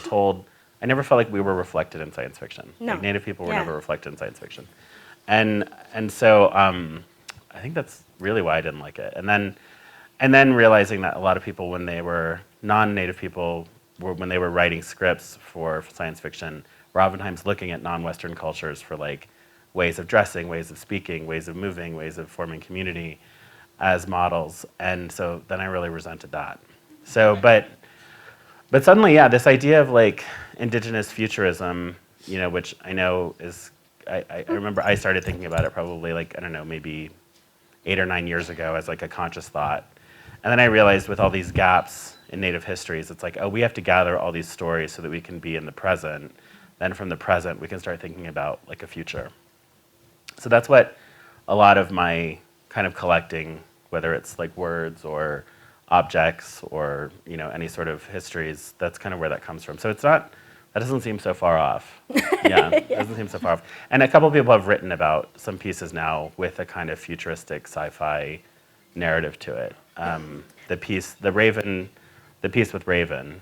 I never felt like we were reflected in science fiction. No. Like Native people were never reflected in science fiction. And so I think that's really why I didn't like it. And then realizing that a lot of people, when they were non-Native people, when they were writing scripts for science fiction, we're oftentimes looking at non-Western cultures for like ways of dressing, ways of speaking, ways of moving, ways of forming community as models. And so then I really resented that. So, but suddenly, yeah, this idea of like indigenous futurism, you know, which I know is, I remember I started thinking about it probably like, I don't know, maybe 8 or 9 years ago as like a conscious thought. And then I realized with all these gaps in Native histories, it's like, oh, we have to gather all these stories so that we can be in the present. Then from the present, we can start thinking about like a future. So that's what a lot of my kind of collecting, whether it's like words or objects or, you know, any sort of histories, that's kind of where that comes from. So it's not, that doesn't seem so far off. Yeah, it doesn't seem so far off. And a couple of people have written about some pieces now with a kind of futuristic sci-fi narrative to it. The piece with Raven,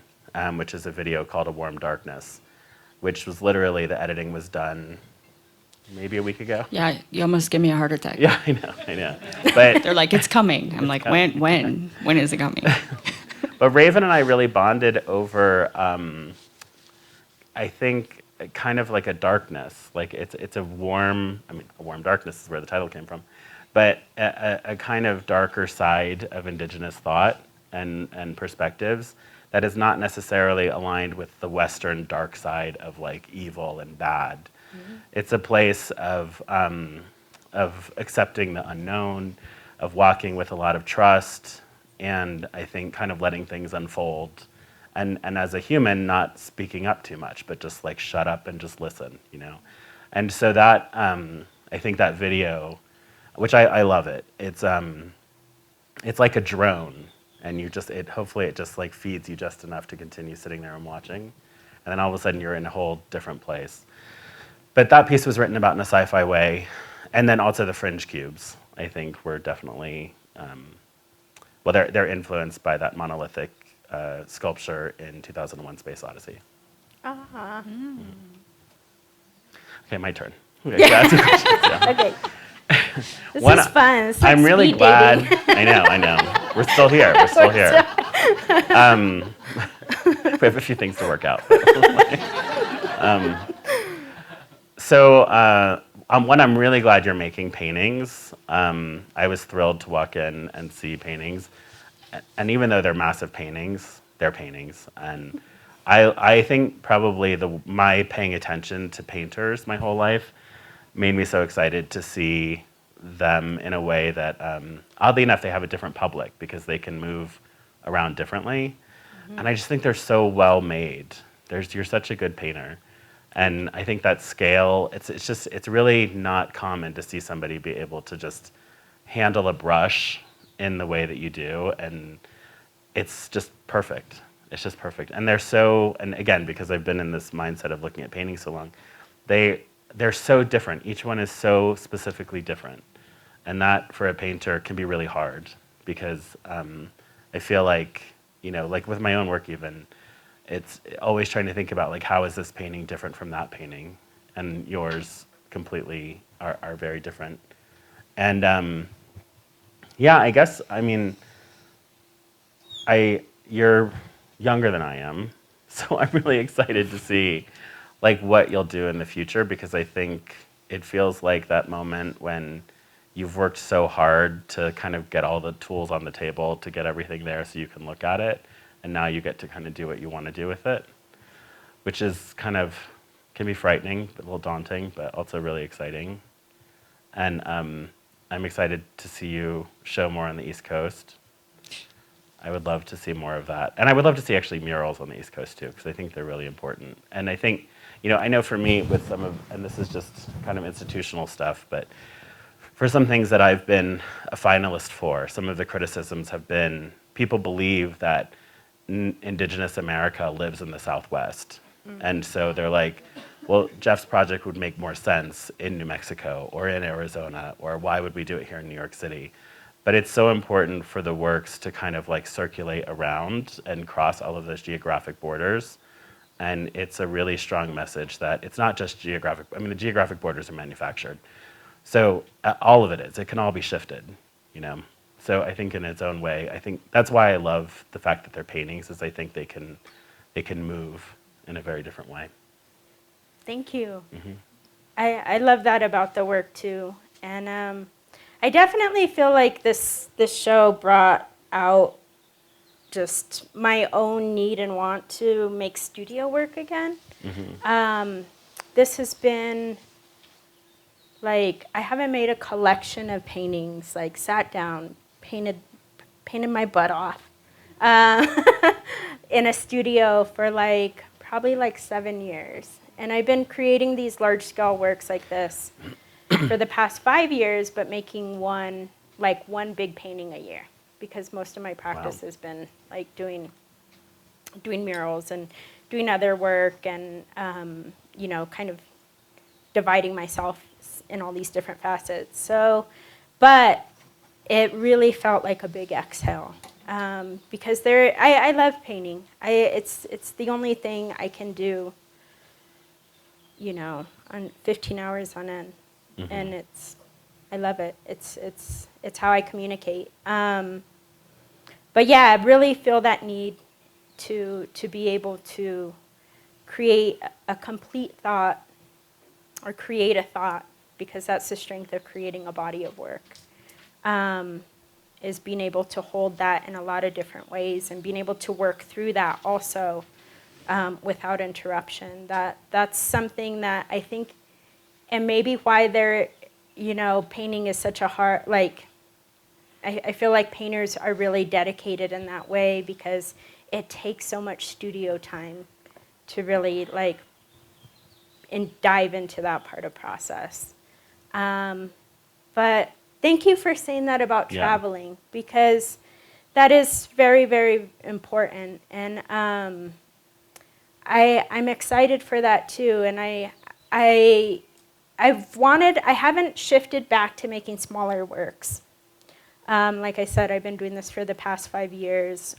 which is a video called A Warm Darkness, which was literally, the editing was done maybe a week ago. Yeah, you almost give me a heart attack. Yeah, I know. But They're like, it's coming. I'm like, coming. when is it coming? But Raven and I really bonded over, I think, kind of like a darkness. Like it's a warm, I mean, a warm darkness is where the title came from, but a kind of darker side of indigenous thought and perspectives that is not necessarily aligned with the Western dark side of like evil and bad. Mm-hmm. It's a place of accepting the unknown, of walking with a lot of trust, and I think kind of letting things unfold. And as a human, not speaking up too much, but just like shut up and just listen, you know? And so that, I think that video, which I love it, it's like a drone, and you just, hopefully it just like feeds you just enough to continue sitting there and watching. And then all of a sudden you're in a whole different place. But that piece was written about in a sci-fi way. And then also the fringe cubes, I think, were definitely, well, they're influenced by that monolithic sculpture in 2001: Space Odyssey. Ah. Mm. Okay, my turn. Okay, that's a question, yeah. Okay. This is fun. It's like I'm really speed glad. dating. I know. We're still here. We're still here. We have a few things to work out. So one, I'm really glad you're making paintings. I was thrilled to walk in and see paintings. And even though they're massive paintings, they're paintings. And I think probably my paying attention to painters my whole life made me so excited to see them in a way that, oddly enough, they have a different public because they can move around differently. Mm-hmm. And I just think they're so well made. You're such a good painter. And I think that scale, it's really not common to see somebody be able to just handle a brush in the way that you do, and it's just perfect. It's just perfect. And and again, because I've been in this mindset of looking at paintings so long, they're so different. Each one is so specifically different. And that, for a painter, can be really hard because I feel like, you know, like with my own work even, it's always trying to think about like, how is this painting different from that painting? And yours completely are very different. And yeah, I guess, I mean, you're younger than I am, so I'm really excited to see like what you'll do in the future, because I think it feels like that moment when you've worked so hard to kind of get all the tools on the table to get everything there so you can look at it, and now you get to kind of do what you want to do with it, which is kind of, can be frightening, a little daunting, but also really exciting. And I'm excited to see you show more on the East Coast. I would love to see more of that. And I would love to see actually murals on the East Coast too, because I think they're really important. And I think, you know, I know for me with some of, and this is just kind of institutional stuff, but for some things that I've been a finalist for, some of the criticisms have been, people believe that Indigenous America lives in the Southwest. And so they're like, well, Jeff's project would make more sense in New Mexico or in Arizona, or why would we do it here in New York City? But it's so important for the works to kind of like circulate around and cross all of those geographic borders. And it's a really strong message that it's not just geographic, I mean, the geographic borders are manufactured. So all of it is, it can all be shifted, you know? So I think in its own way, I think that's why I love the fact that they're paintings, is I think they can move in a very different way. Thank you. I love that about the work too. And I definitely feel like this show brought out just my own need and want to make studio work again. This has been like, I haven't made a collection of paintings, like sat down, painted my butt off in a studio for like probably like 7 years. And I've been creating these large scale works like this for the past 5 years, but making one big painting a year, because most of my practice has been like doing murals and doing other work, and kind of dividing myself in all these different facets. So, but it really felt like a big exhale, because I love painting. It's the only thing I can do, on 15 hours on end, and I love it. It's how I communicate. But yeah, I really feel that need to be able to create a complete thought, or create a thought, because that's the strength of creating a body of work, is being able to hold that in a lot of different ways, and being able to work through that also without interruption. That's something that I think, and maybe why painting is such a hard, I feel like painters are really dedicated in that way, because it takes so much studio time to really and dive into that part of process. But thank you for saying that about traveling, because that is very, very important. And I'm excited for that too. And I haven't shifted back to making smaller works. Like I said, I've been doing this for the past 5 years.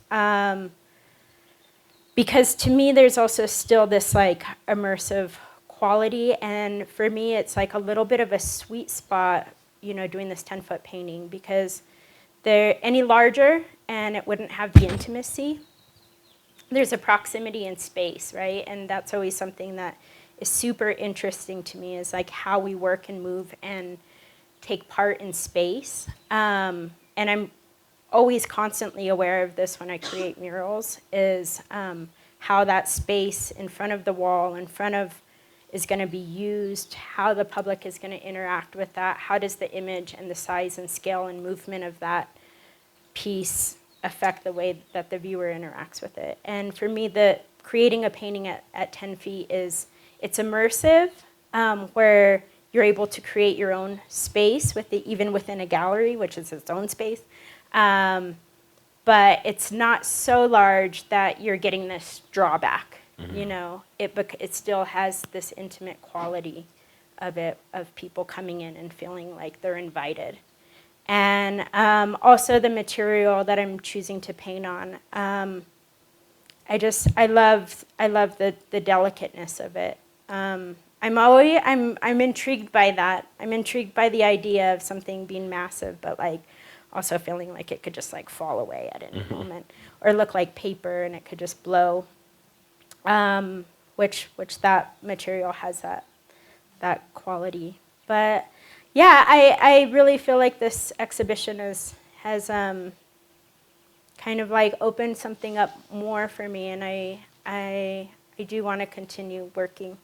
Because to me, there's also still this immersive quality. And for me, it's like a little bit of a sweet spot, doing this 10-foot painting, because they're any larger and it wouldn't have the intimacy. There's a proximity in space, right? And that's always something that is super interesting to me, is how we work and move and take part in space. And I'm always constantly aware of this when I create murals, is how that space in front of the wall, is going to be used, how the public is going to interact with that, how does the image and the size and scale and movement of that piece affect the way that the viewer interacts with it. And for me, creating a painting at 10 feet it's immersive, where you're able to create your own space even within a gallery, which is its own space. But it's not so large that you're getting this drawback. It still has this intimate quality of people coming in and feeling like they're invited. And also the material that I'm choosing to paint on. I love the delicateness of it. I'm intrigued by that. I'm intrigued by the idea of something being massive, but also feeling like it could just fall away at any moment, or look like paper and it could just blow. Which that material has that quality. But yeah, I really feel like this exhibition has kind of opened something up more for me, and I do want to continue working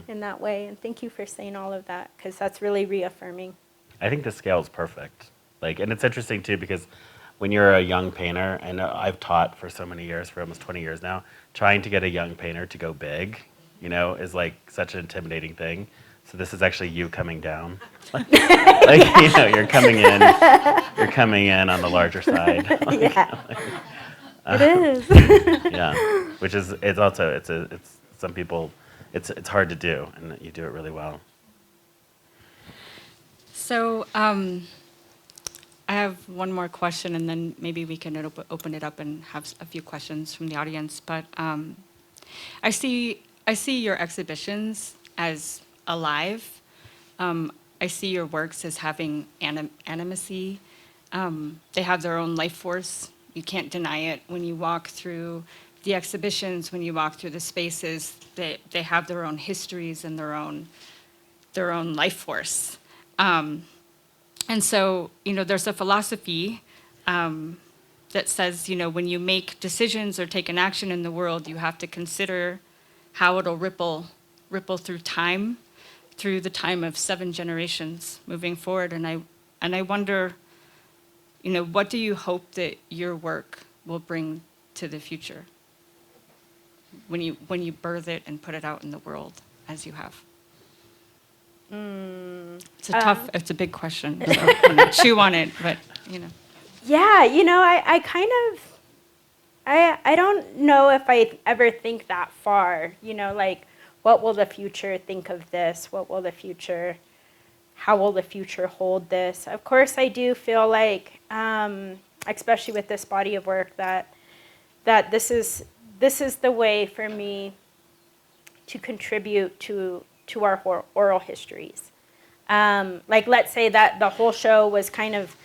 in that way. And thank you for saying all of that, because that's really reaffirming. I think the scale is perfect. And it's interesting too, because when you're a young painter, and I've taught for so many years, for almost 20 years now, trying to get a young painter to go big, is such an intimidating thing. So this is actually you coming down. You're coming in on the larger side. It is. Yeah, which is, it's some people, it's hard to do, and you do it really well. So I have one more question, and then maybe we can open it up and have a few questions from the audience. But I see your exhibitions as alive. I see your works as having animacy. They have their own life force. You can't deny it when you walk through the exhibitions, when you walk through the spaces, they have their own histories and their own life force. And so, there's a philosophy that says, when you make decisions or take an action in the world, you have to consider how it'll ripple through time, through the time of 7 generations moving forward. And I wonder, what do you hope that your work will bring to the future when you birth it and put it out in the world as you have? It's a big question. So, chew on it, but. Yeah, I kind of, I don't know if I ever think that far, like, what will the future think of this? How will the future hold this? Of course, I do feel like, especially with this body of work, that this is the way for me to contribute to our oral histories. Like, let's say that the whole show was kind of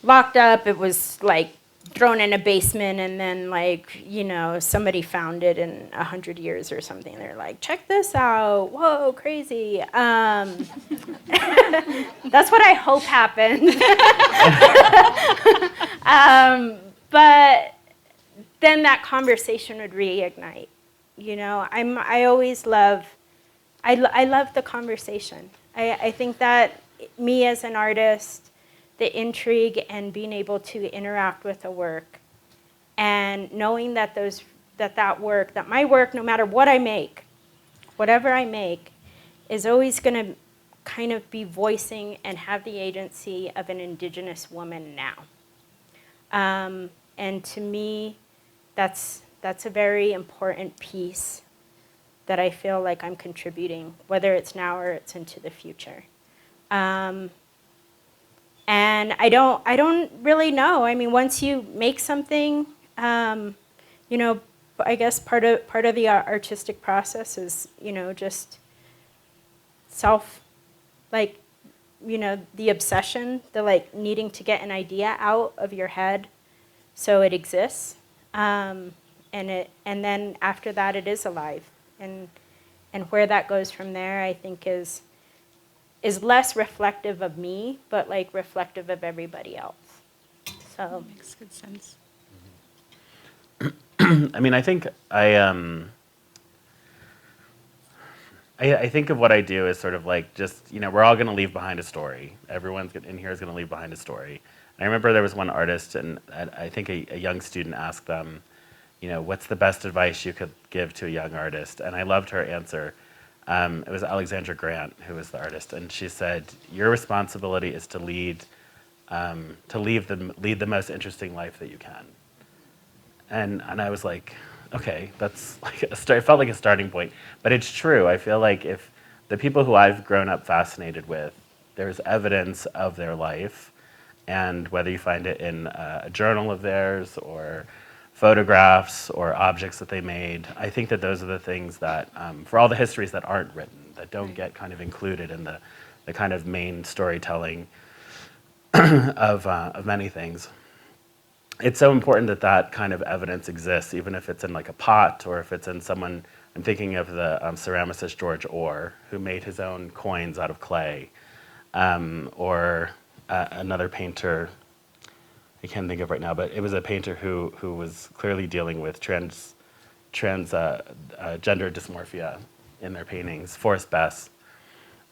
locked up. It was like thrown in a basement, and then somebody found it in 100 years or something. They're like, check this out. Whoa, crazy. That's what I hope happened. But then that conversation would reignite. I always love the conversation. I think that me as an artist, the intrigue and being able to interact with the work, and knowing that my work, no matter what I make, whatever I make, is always going to kind of be voicing and have the agency of an Indigenous woman now. And to me, that's a very important piece that I feel like I'm contributing, whether it's now or it's into the future. And I don't really know. I mean, once you make something, I guess part of the artistic process is, just the obsession, the needing to get an idea out of your head so it exists, and then after that it is alive, and where that goes from there, I think is less reflective of me, but reflective of everybody else. So makes good sense. I mean, I think I think of what I do as sort of just, we're all going to leave behind a story. Everyone in here is going to leave behind a story. And I remember there was one artist, and I think a young student asked them, what's the best advice you could give to a young artist? And I loved her answer. It was Alexandra Grant who was the artist, and she said, "Your responsibility is to lead the most interesting life that you can." And I was like, okay, that's it felt like a starting point, but it's true. I feel like if the people who I've grown up fascinated with, there's evidence of their life, and whether you find it in a journal of theirs or photographs or objects that they made, I think that those are the things that, for all the histories that aren't written, that don't get kind of included in the kind of main storytelling of many things, it's so important that kind of evidence exists, even if it's in a pot or if it's in someone. I'm thinking of the ceramicist George Orr, who made his own coins out of clay, or another painter, I can't think of right now, but it was a painter who was clearly dealing with gender dysmorphia in their paintings, Forrest Bess.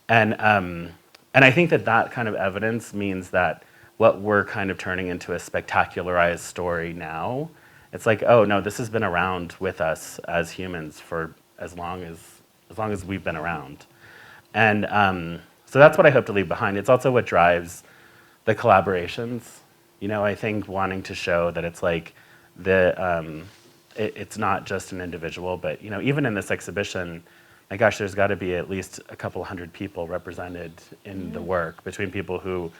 And I think that kind of evidence means that what we're kind of turning into a spectacularized story now, it's like, oh no, this has been around with us as humans for as long as we've been around. And so that's what I hope to leave behind. It's also what drives the collaborations. I think wanting to show that it's it's not just an individual, but even in this exhibition, my gosh, there's got to be at least a couple hundred people represented in the work, between people who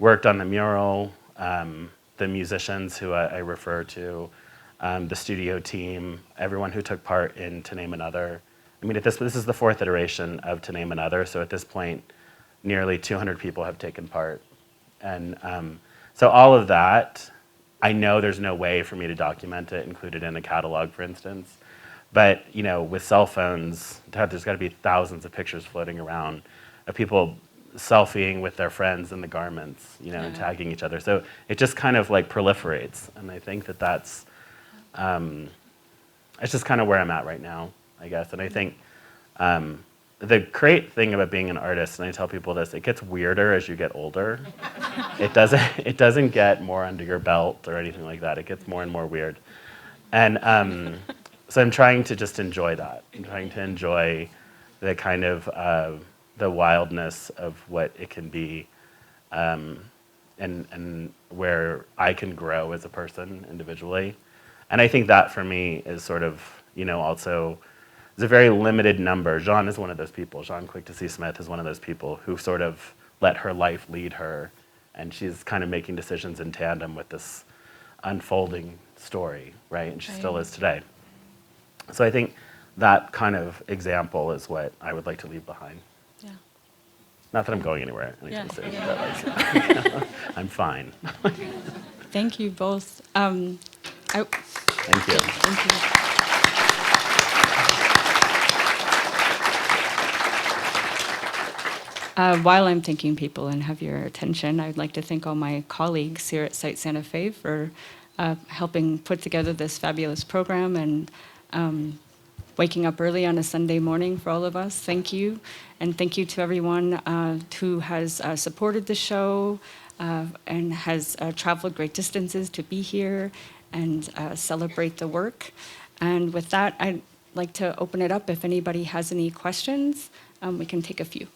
worked on the mural, the musicians who I refer to, the studio team, everyone who took part in To Name Another. I mean, this is the 4th iteration of To Name Another, so at this point, nearly 200 people have taken part. And so all of that, I know there's no way for me to document it, include it in a catalog, for instance. But with cell phones, there's got to be thousands of pictures floating around of people selfieing with their friends in the garments, and tagging each other. So it just kind of like proliferates, and I think that's it's just kind of where I'm at right now, I guess. And I think the great thing about being an artist, and I tell people this, it gets weirder as you get older. It doesn't get more under your belt or anything like that. It gets more and more weird. And so I'm trying to just enjoy that. I'm trying to enjoy the kind of the wildness of what it can be, and where I can grow as a person individually. And I think that for me is sort of, also, there's a very limited number. Jean is one of those people. Jean Quick to See Smith is one of those people who sort of let her life lead her, and she's kind of making decisions in tandem with this unfolding story, right? And she still is today. So I think that kind of example is what I would like to leave behind. Yeah. Not that I'm going anywhere anytime soon, but I'm fine. Thank you both. Thank you. Thank you. While I'm thanking people and have your attention, I'd like to thank all my colleagues here at Site Santa Fe for helping put together this fabulous program and waking up early on a Sunday morning for all of us. Thank you. And thank you to everyone who has supported the show and has traveled great distances to be here and celebrate the work. And with that, I'd like to open it up. If anybody has any questions, we can take a few.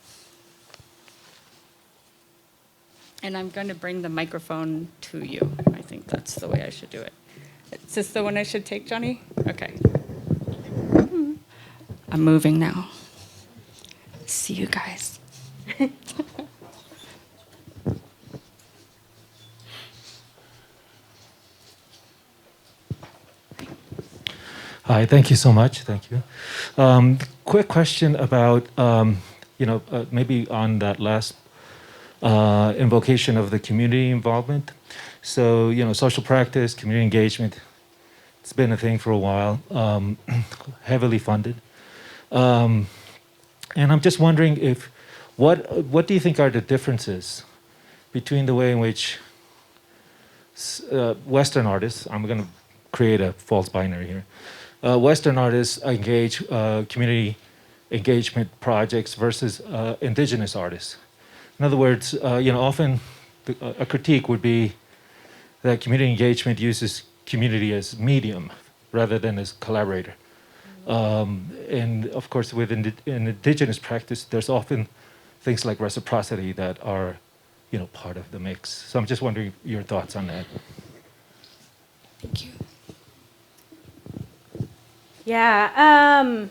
And I'm going to bring the microphone to you. I think that's the way I should do it. Is this the one I should take, Johnny? Okay. I'm moving now. See you guys. Hi, thank you so much. Thank you. Quick question about, maybe on that last invocation of the community involvement. So, social practice, community engagement, it's been a thing for a while, heavily funded. And I'm just wondering what do you think are the differences between the way in which Western artists, I'm going to create a false binary here, Western artists engage community engagement projects versus indigenous artists. In other words, often a critique would be that community engagement uses community as medium rather than as collaborator. And of course, in indigenous practice, there's often things like reciprocity that are, part of the mix. So I'm just wondering your thoughts on that. Thank you. Yeah,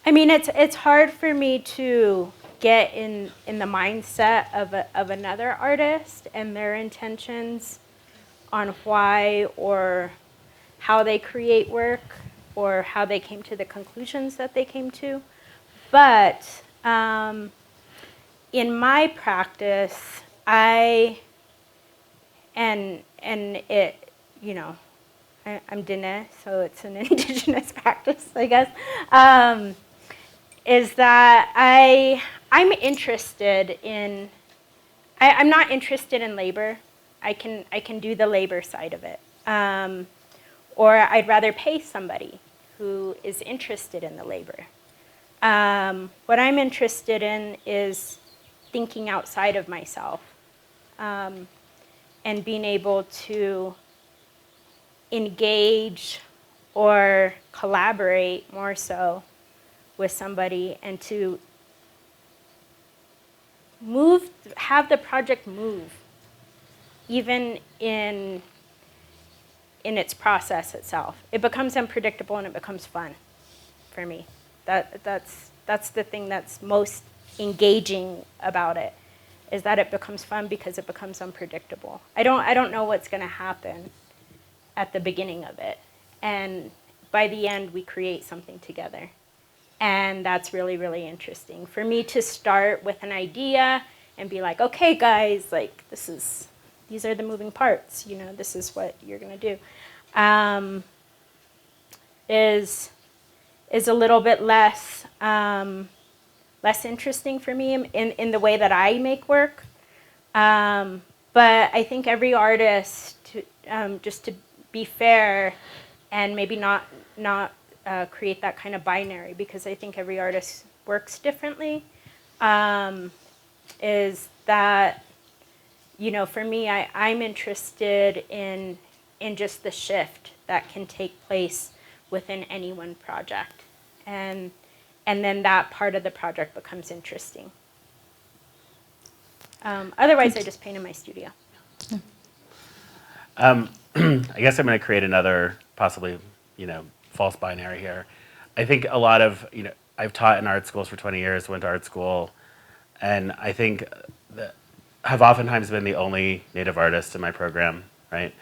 it's hard for me to get in the mindset of another artist and their intentions on why or how they create work or how they came to the conclusions that they came to. But in my practice, I'm Dene, so it's an indigenous practice, I guess, is that I'm interested in, I'm not interested in labor. I can do the labor side of it. Or I'd rather pay somebody who is interested in the labor. What I'm interested in is thinking outside of myself, and being able to engage or collaborate more so with somebody and to have the project move, even in its process itself. It becomes unpredictable and it becomes fun for me. That's the thing that's most engaging about it, is that it becomes fun because it becomes unpredictable. I don't know what's going to happen at the beginning of it, and by the end we create something together, and that's really, really interesting for me to start with an idea and be like, okay guys, like these these are the moving parts, you know, this is what you're going to do, is a little bit less less interesting for me in the way that I make work. But I think every artist, just to be fair, and maybe not create that kind of binary, because I think every artist works differently, is that, you know, for me, I'm interested in just the shift that can take place within any one project. And then that part of the project becomes interesting. Otherwise, I just paint in my studio. I guess I'm going to create another possibly, you know, false binary here. I think a lot of, you know, I've taught in art schools for 20 years, went to art school, and I think that have oftentimes been the only Native artist in my program, right?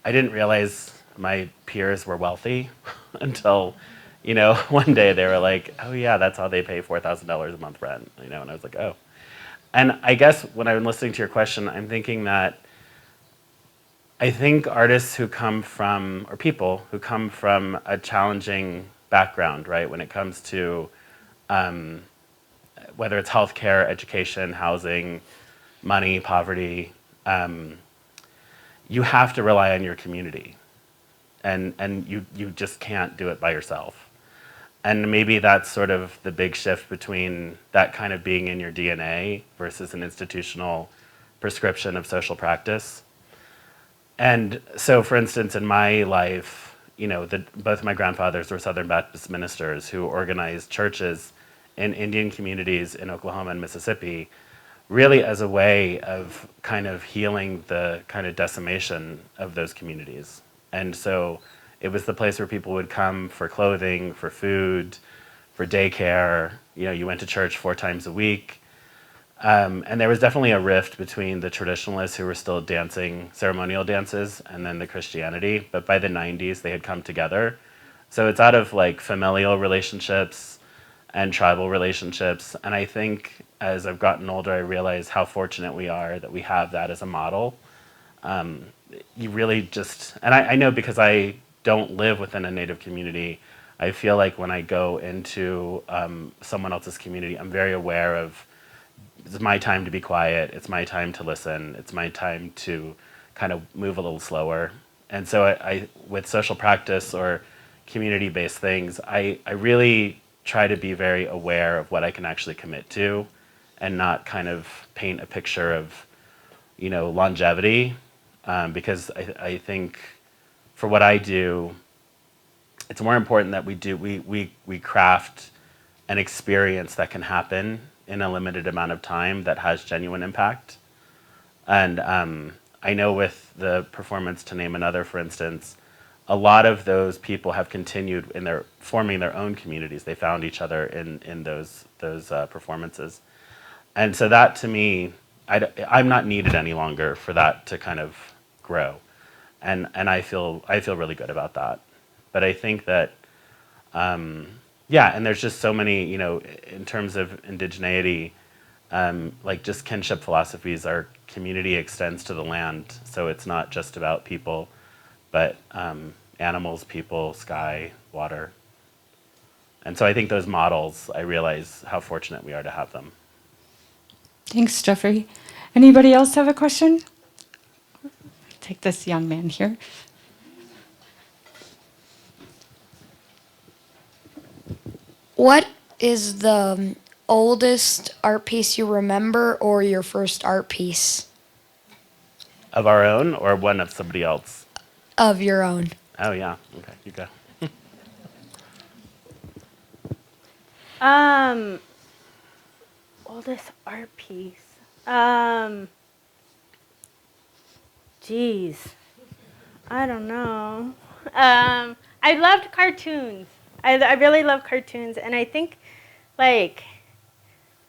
I didn't realize my peers were wealthy until, you know, one day they were like, oh yeah, that's how they pay $4,000 a month rent, you know, and I was like, oh. And I guess when I'm listening to your question, I'm thinking that I think artists who come from, or people who come from a challenging background, right, when it comes to whether it's healthcare, education, housing, money, poverty, you have to rely on your community. And you just can't do it by yourself. And maybe that's sort of the big shift between that kind of being in your DNA versus an institutional prescription of social practice. And so, for instance, in my life, you know, both my grandfathers were Southern Baptist ministers who organized churches in Indian communities in Oklahoma and Mississippi, really as a way of kind of healing the kind of decimation of those communities. And so it was the place where people would come for clothing, for food, for daycare. You know, you went to church 4 times a week. And there was definitely a rift between the traditionalists who were still dancing ceremonial dances and then the Christianity. But by the 90s, they had come together. So it's out of like familial relationships and tribal relationships. And I think as I've gotten older, I realize how fortunate we are that we have that as a model. You really just, and I know because I don't live within a Native community, I feel like when I go into someone else's community, I'm very aware of it's my time to be quiet, it's my time to listen, it's my time to kind of move a little slower. And so I with social practice or community-based things, I really try to be very aware of what I can actually commit to and not kind of paint a picture of, you know, longevity, because I think for what I do, it's more important that we craft an experience that can happen in a limited amount of time that has genuine impact. And I know with the performance To Name Another, for instance, a lot of those people have continued in their forming their own communities. They found each other in those performances. And so that to me, I'm not needed any longer for that to kind of grow. And I feel really good about that. But I think that, yeah, and there's just so many, you know, in terms of indigeneity, like just kinship philosophies, our community extends to the land. So it's not just about people, but animals, people, sky, water. And so I think those models, I realize how fortunate we are to have them. Thanks, Jeffrey. Anybody else have a question? Take this young man here. What is the oldest art piece you remember or your first art piece? Of our own or one of somebody else? Of your own. Oh yeah, okay, you go. Oldest art piece. Geez, I don't know. I loved cartoons. I really love cartoons, and I think, like,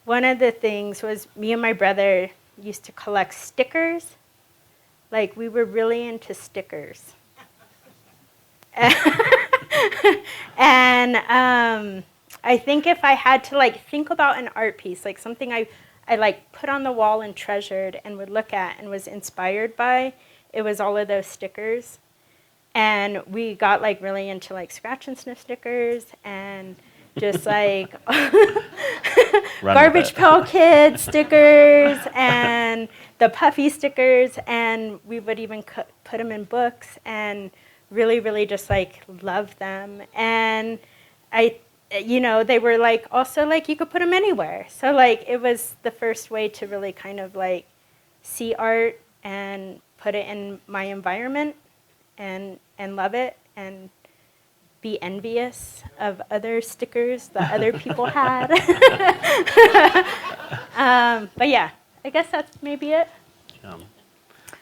one of the things was me and my brother used to collect stickers. Like, we were really into stickers. And I think if I had to, like, think about an art piece, like something I I like put on the wall and treasured and would look at and was inspired by, it was all of those stickers. And we got like really into like scratch and sniff stickers and just like Garbage Pail Kids stickers and the puffy stickers, and we would even put them in books and really, really just like love them. And they were like also like you could put them anywhere. So like it was the first way to really kind of like see art and put it in my environment and love it and be envious of other stickers that other people had. But yeah, I guess that's maybe it.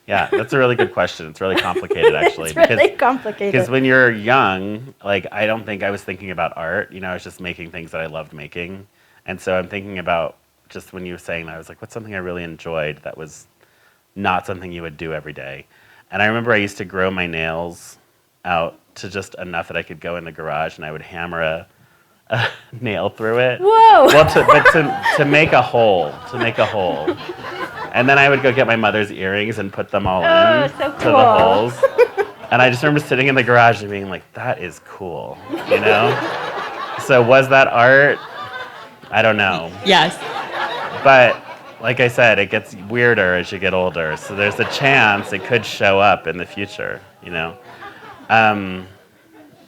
Yeah, that's a really good question. It's really complicated, actually. It's really complicated. Because when you're young, like, I don't think I was thinking about art. I was just making things that I loved making. And so I'm thinking about, just when you were saying that, I was like, what's something I really enjoyed that was not something you would do every day? And I remember I used to grow my nails out to just enough that I could go in the garage and I would hammer a nail through it. Whoa! Well, to make a hole, And then I would go get my mother's earrings and put them all in so to the holes. And I just remember sitting in the garage and being like, that is cool, So was that art? I don't know. Yes. But like I said, it gets weirder as you get older. So there's a chance it could show up in the future,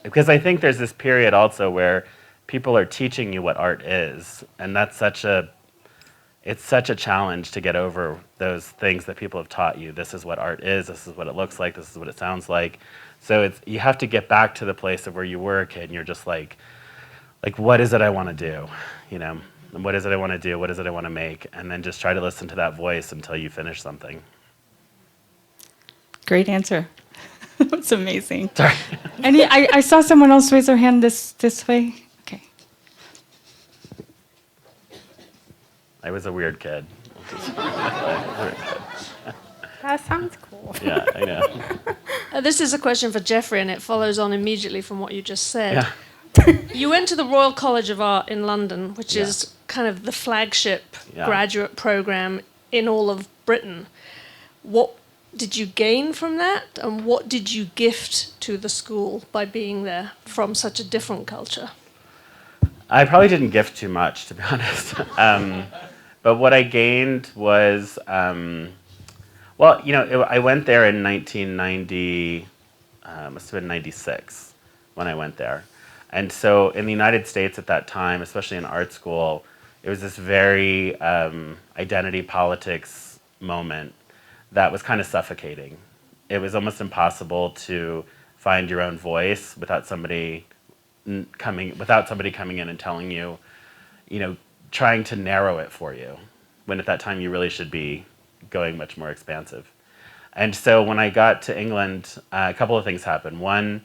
Because I think there's this period also where people are teaching you what art is. And that's such a challenge to get over those things that people have taught you. This is what art is, this is what it looks like, this is what it sounds like. So you have to get back to the place of where you were a kid and you're just like what is it I want to do? And what is it I want to do? What is it I want to make? And then just try to listen to that voice until you finish something. Great answer. That's amazing. Sorry. I saw someone else raise their hand this way. Okay. I was a weird kid. That sounds cool. Yeah, I know. This is a question for Jeffrey, and it follows on immediately from what you just said. Yeah. You went to the Royal College of Art in London, which Yeah. is kind of the flagship Yeah. graduate program in all of Britain. What did you gain from that, and what did you gift to the school by being there from such a different culture? I probably didn't gift too much, to be honest. But what I gained was, I went there in 1990, must have been 96 when I went there. And so in the United States at that time, especially in art school, it was this very identity politics moment that was kind of suffocating. It was almost impossible to find your own voice without somebody coming in and telling you, trying to narrow it for you, when at that time you really should be going much more expansive. And so when I got to England, a couple of things happened. One,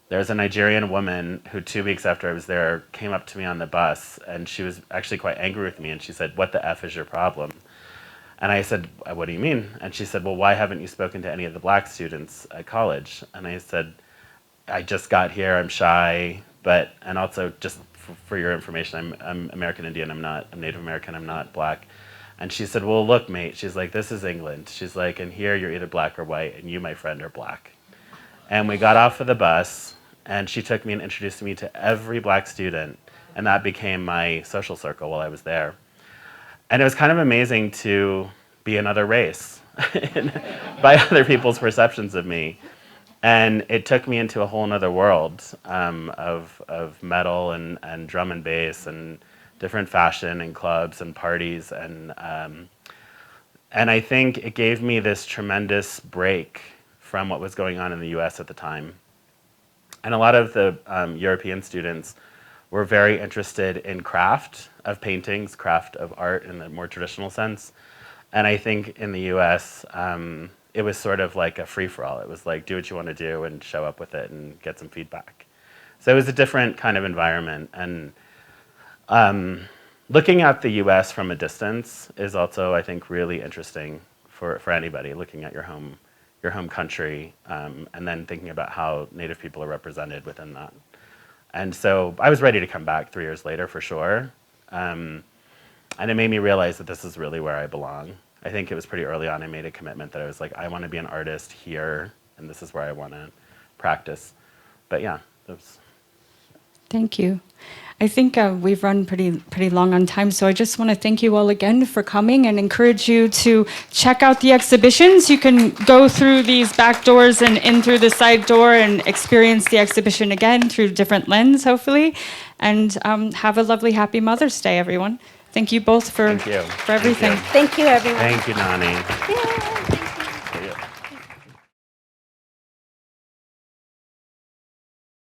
there was a Nigerian woman who 2 weeks after I was there came up to me on the bus, and she was actually quite angry with me, and she said, "What the F is your problem?" And I said, "What do you mean?" And she said, "Well, why haven't you spoken to any of the black students at college?" And I said, "I just got here, I'm shy, and also just for your information, I'm American Indian, I'm Native American, I'm not black." And she said, "Well, look, mate," she's like, "this is England." She's like, "And here you're either black or white, and you, my friend, are black." And we got off of the bus, and she took me and introduced me to every black student, and that became my social circle while I was there. And it was kind of amazing to be another race by other people's perceptions of me. And it took me into a whole other world of metal and drum and bass and different fashion and clubs and parties. And I think it gave me this tremendous break from what was going on in the US at the time. And a lot of the European students were very interested in craft of paintings, craft of art in the more traditional sense. And I think in the US, it was sort of like a free-for-all. It was like, do what you want to do and show up with it and get some feedback. So it was a different kind of environment. And looking at the US from a distance is also, I think, really interesting for anybody, looking at your home country, and then thinking about how Native people are represented within that. And so I was ready to come back 3 years later, for sure. And it made me realize that this is really where I belong. I think it was pretty early on I made a commitment that I was like, I want to be an artist here, and this is where I want to practice. But yeah, it was. Thank you. I think we've run pretty long on time, so I just want to thank you all again for coming and encourage you to check out the exhibitions. You can go through these back doors and in through the side door and experience the exhibition again through a different lens, hopefully. And have a lovely, happy Mother's Day, everyone. Thank you both for Thank you. everything. Thank you. Thank you, everyone. Thank you, Nani. Yay.